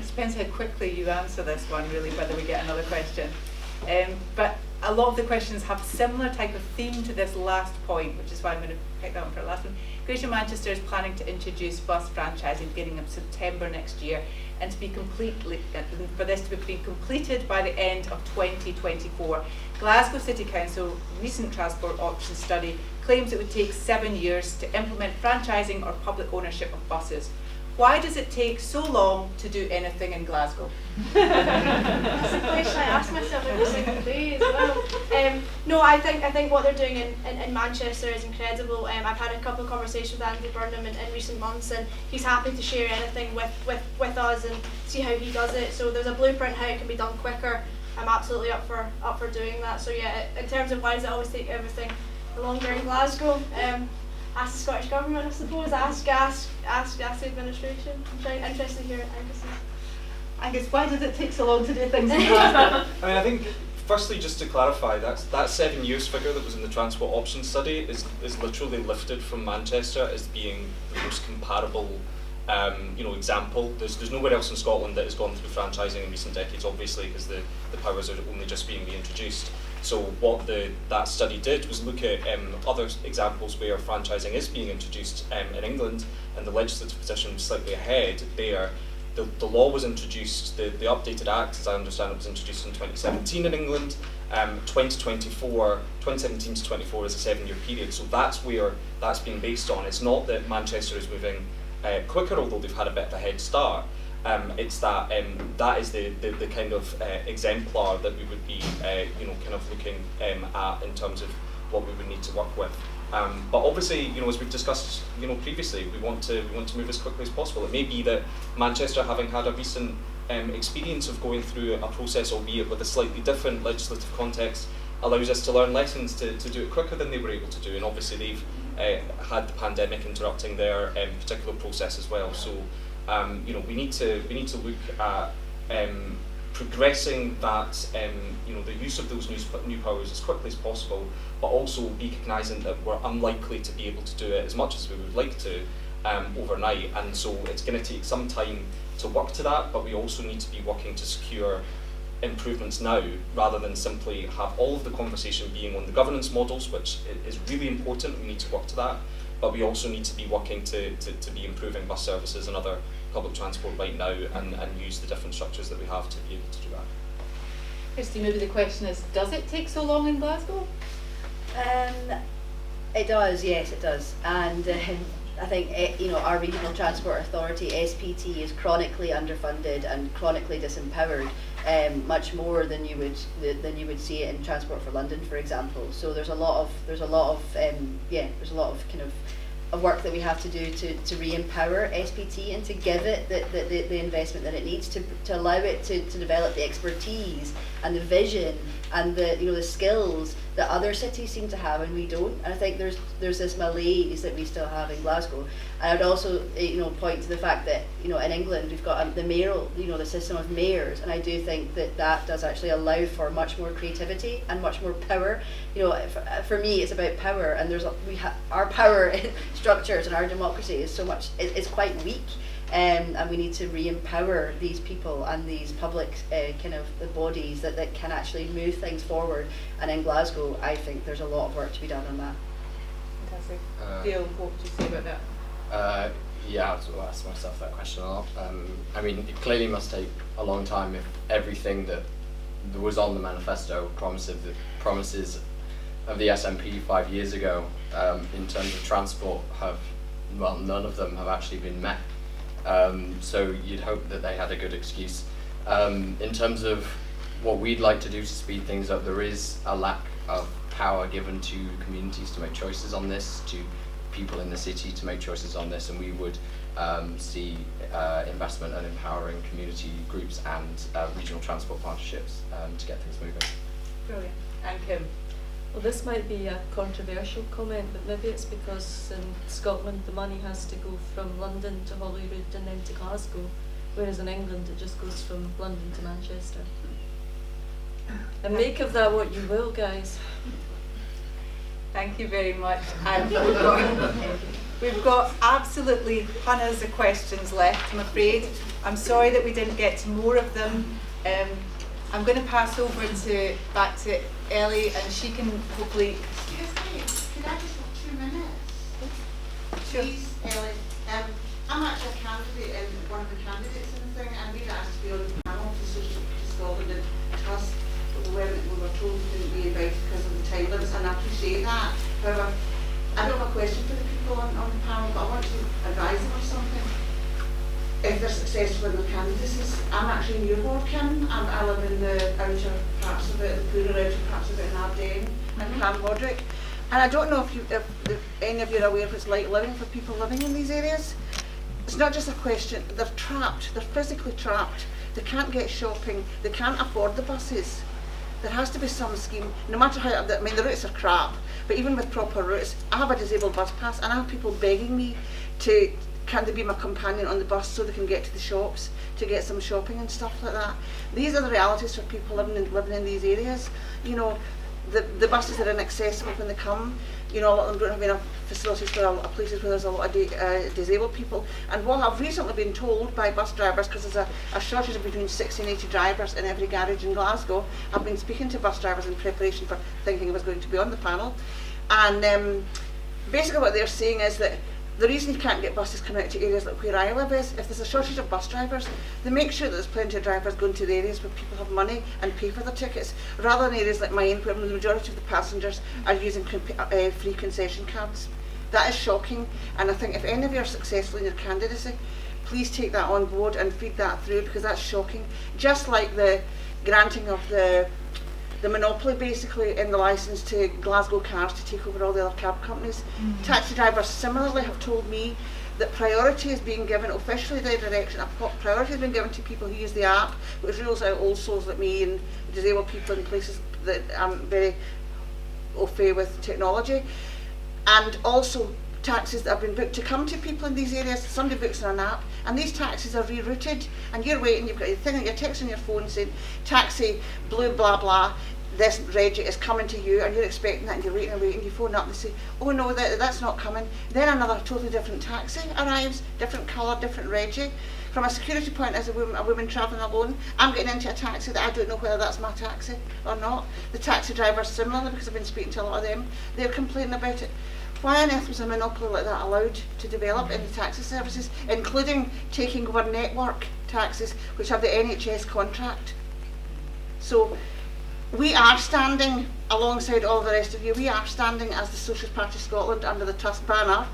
depends how quickly you answer this one, really, whether we get another question. But a lot of the questions have similar type of theme to this last point, which is why I'm going to pick that one for the last one. Greater Manchester is planning to introduce bus franchising beginning of September next year, and for this to be completed by the end of 2024. Glasgow City Council recent transport options study claims it would take 7 years to implement franchising or public ownership of buses. Why does it take so long to do anything in Glasgow? That's a question I ask myself every single day as well. No, I think what they're doing in Manchester is incredible. I've had a couple of conversations with Andy Burnham in recent months, and he's happy to share anything with us and see how he does it. So there's a blueprint how it can be done quicker. I'm absolutely up for doing that. So yeah, in terms of why does it always take everything longer in Glasgow? Ask the Scottish Government, I suppose. Ask the administration. I'm interested to hear Angus. Angus, why does it take so long to do things in Glasgow? I mean, I think firstly, just to clarify, that 7 years figure that was in the transport options study is literally lifted from Manchester as being the most comparable example. There's nowhere else in Scotland that has gone through franchising in recent decades, obviously, because the powers are only just being reintroduced. So what that study did was look at other examples where franchising is being introduced in England, and the legislative position was slightly ahead there. The law was introduced, the updated Act, as I understand it, was introduced in 2017 in England. 2017 to 24 is a 7-year period, so that's where that's being based on. It's not that Manchester is moving quicker, although they've had a bit of a head start. It's that that is the kind of exemplar that we would be kind of looking at in terms of what we would need to work with. But obviously, as we've discussed previously, we want to move as quickly as possible. It may be that Manchester, having had a recent experience of going through a process, albeit with a slightly different legislative context, allows us to learn lessons to do it quicker than they were able to do. And obviously they've had the pandemic interrupting their particular process as well. So we need to look at progressing that the use of those new powers as quickly as possible, but also recognising that we're unlikely to be able to do it as much as we would like to overnight, and so it's going to take some time to work to that, but we also need to be working to secure improvements now, rather than simply have all of the conversation being on the governance models, which is really important. We need to work to that, but we also need to be working to be improving bus services and other public transport right now, and use the different structures that we have to be able to do that. Christy, maybe the question is, does it take so long in Glasgow? It does, yes, it does, and I think our Regional Transport Authority (SPT) is chronically underfunded and chronically disempowered, much more than you would see it in Transport for London, for example. So there's a lot of kind of work that we have to do to re-empower SPT and to give it the investment that it needs to allow it to develop the expertise and the vision and the skills that other cities seem to have and we don't. And I think there's this malaise that we still have in Glasgow. And I would also point to the fact that in England we've got the mayoral, the system of mayors, and I do think that does actually allow for much more creativity and much more power. For me it's about power, and our power structures and our democracy is it's quite weak. And we need to re-empower these people and these public the bodies that can actually move things forward. And in Glasgow, I think there's a lot of work to be done on that. Fantastic. Theo, what would you say about that? Yeah, I've sort of asked myself that question a lot. I mean, it clearly must take a long time if everything that was on the manifesto, promises of the SNP 5 years ago, in terms of transport, none of them have actually been met. So you'd hope that they had a good excuse. In terms of what we'd like to do to speed things up, there is a lack of power given to communities to make choices on this, to people in the city to make choices on this, and we would see investment and empowering community groups and regional transport partnerships to get things moving. Brilliant. And Kim? Well, this might be a controversial comment, but maybe it's because in Scotland the money has to go from London to Holyrood and then to Glasgow, whereas in England it just goes from London to Manchester. And make of that what you will, guys. Thank you very much. And we've got absolutely hundreds of questions left, I'm afraid. I'm sorry that we didn't get to more of them. I'm going to pass over back to Ellie, and she can hopefully. Excuse me, could I just have 2 minutes? Sure. Please, Ellie. I'm actually a candidate and one of the candidates in the thing, and we were asked to be on the panel for Social Scotland and Trust, but we were told we didn't be invited because of the time limits, and I appreciate that. However, I don't have a question for the people on the panel, but I want to advise them of something. If they're successful in their candidacies, I'm actually in your ward, Kim, and I live in the outer parts of it, the poorer outer parts of it in Ardenne and Clanmodrick. And I don't know if any of you are aware of what it's like living for people living in these areas. It's not just a question, they're trapped, they're physically trapped, they can't get shopping, they can't afford the buses. There has to be some scheme, no matter how, the routes are crap, but even with proper routes, I have a disabled bus pass and I have people begging me can they be my companion on the bus so they can get to the shops to get some shopping and stuff like that. These are the realities for people living in these areas. The buses are inaccessible when they come. A lot of them don't have enough facilities for places where there's a lot of disabled people. And what I've recently been told by bus drivers, because there's a shortage of between 60 and 80 drivers in every garage in Glasgow, I've been speaking to bus drivers in preparation for thinking I was going to be on the panel. And basically what they're saying is that the reason you can't get buses coming out to areas like where I live is if there's a shortage of bus drivers, they make sure that there's plenty of drivers going to the areas where people have money and pay for their tickets, rather than areas like mine where the majority of the passengers are using free concession cards. That is shocking, and I think if any of you are successful in your candidacy, please take that on board and feed that through, because that's shocking. Just like the granting of the monopoly basically in the licence to Glasgow Cars to take over all the other cab companies. Taxi drivers similarly have told me that priority is being given, officially their direction, priority has been given to people who use the app, which rules out old souls like me and disabled people in places that aren't very au fait with technology, and also taxis that have been booked to come to people in these areas. Somebody books on an app, and these taxis are rerouted, and you're waiting, you've got your thing, your text on your phone saying, taxi, blue, blah, blah, this Reggie is coming to you, and you're expecting that, and you're waiting and waiting, you phone up and say, oh no, that's not coming. Then another totally different taxi arrives, different colour, different Reggie. From a security point, as a woman travelling alone, I'm getting into a taxi that I don't know whether that's my taxi or not. The taxi drivers, similarly, because I've been speaking to a lot of them, they're complaining about it. Why on earth was a monopoly like that allowed to develop in the taxi services, including taking over network taxis, which have the NHS contract? So we are standing alongside all the rest of you. We are standing as the Socialist Party of Scotland under the Tusk banner.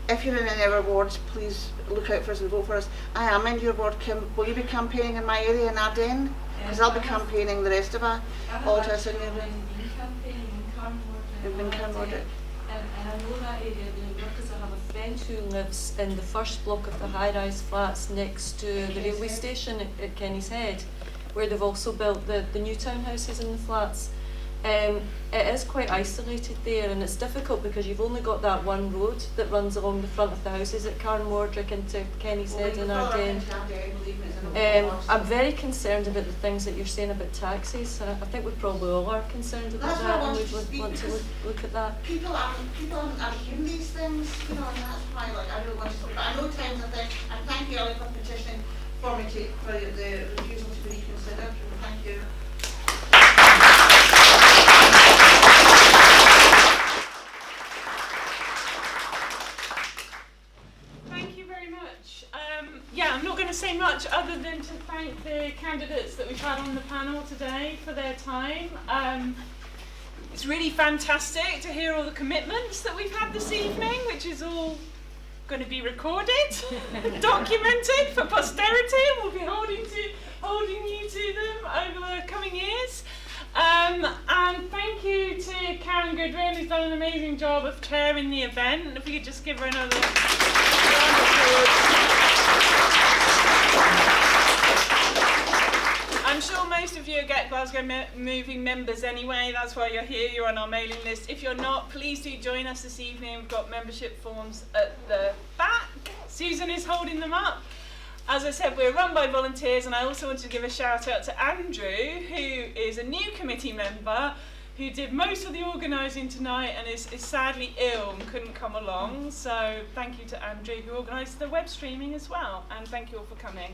If you're in any of our wards, please look out for us and vote for us. I am in your ward, Kim. Will you be campaigning in my area in Ardennes? Because I'll be campaigning the rest of our all to us in your been campaigning in Carnwater. You've been Carnwater. And I know that area really well because I have a friend who lives in the first block of the high-rise flats next to the railway station at Kenny's Head, where they've also built the new townhouses in the flats. It is quite isolated there, and it's difficult because you've only got that one road that runs along the front of the houses at Carnwater into Kenny's Head and Ardennes. I'm very concerned about the things that you're saying about taxis. I think we probably all are concerned about that, and we want to look at that. People aren't hearing these things, you know, and that's why I really want to talk. But I know times I think, and thank you, Ellie, for petitioning for me for the refusal to be reconsidered. Thank you. I'm not going to say much other than to thank the candidates that we've had on the panel today for their time. It's really fantastic to hear all the commitments that we've had this evening, which is all going to be recorded, documented for posterity, and we'll be holding you to them over the coming years. And thank you to Karin Goodwin, who's done an amazing job of chairing the event. And if we could just give her another round of applause. I'm sure most of you are Get Glasgow Moving members anyway, that's why you're here, you're on our mailing list. If you're not, please do join us this evening. We've got membership forms at the back. Susan is holding them up. As I said, we're run by volunteers, and I also want to give a shout out to Andrew, who is a new committee member, who did most of the organising tonight and is sadly ill and couldn't come along. So thank you to Andrew, who organised the web streaming as well, and thank you all for coming.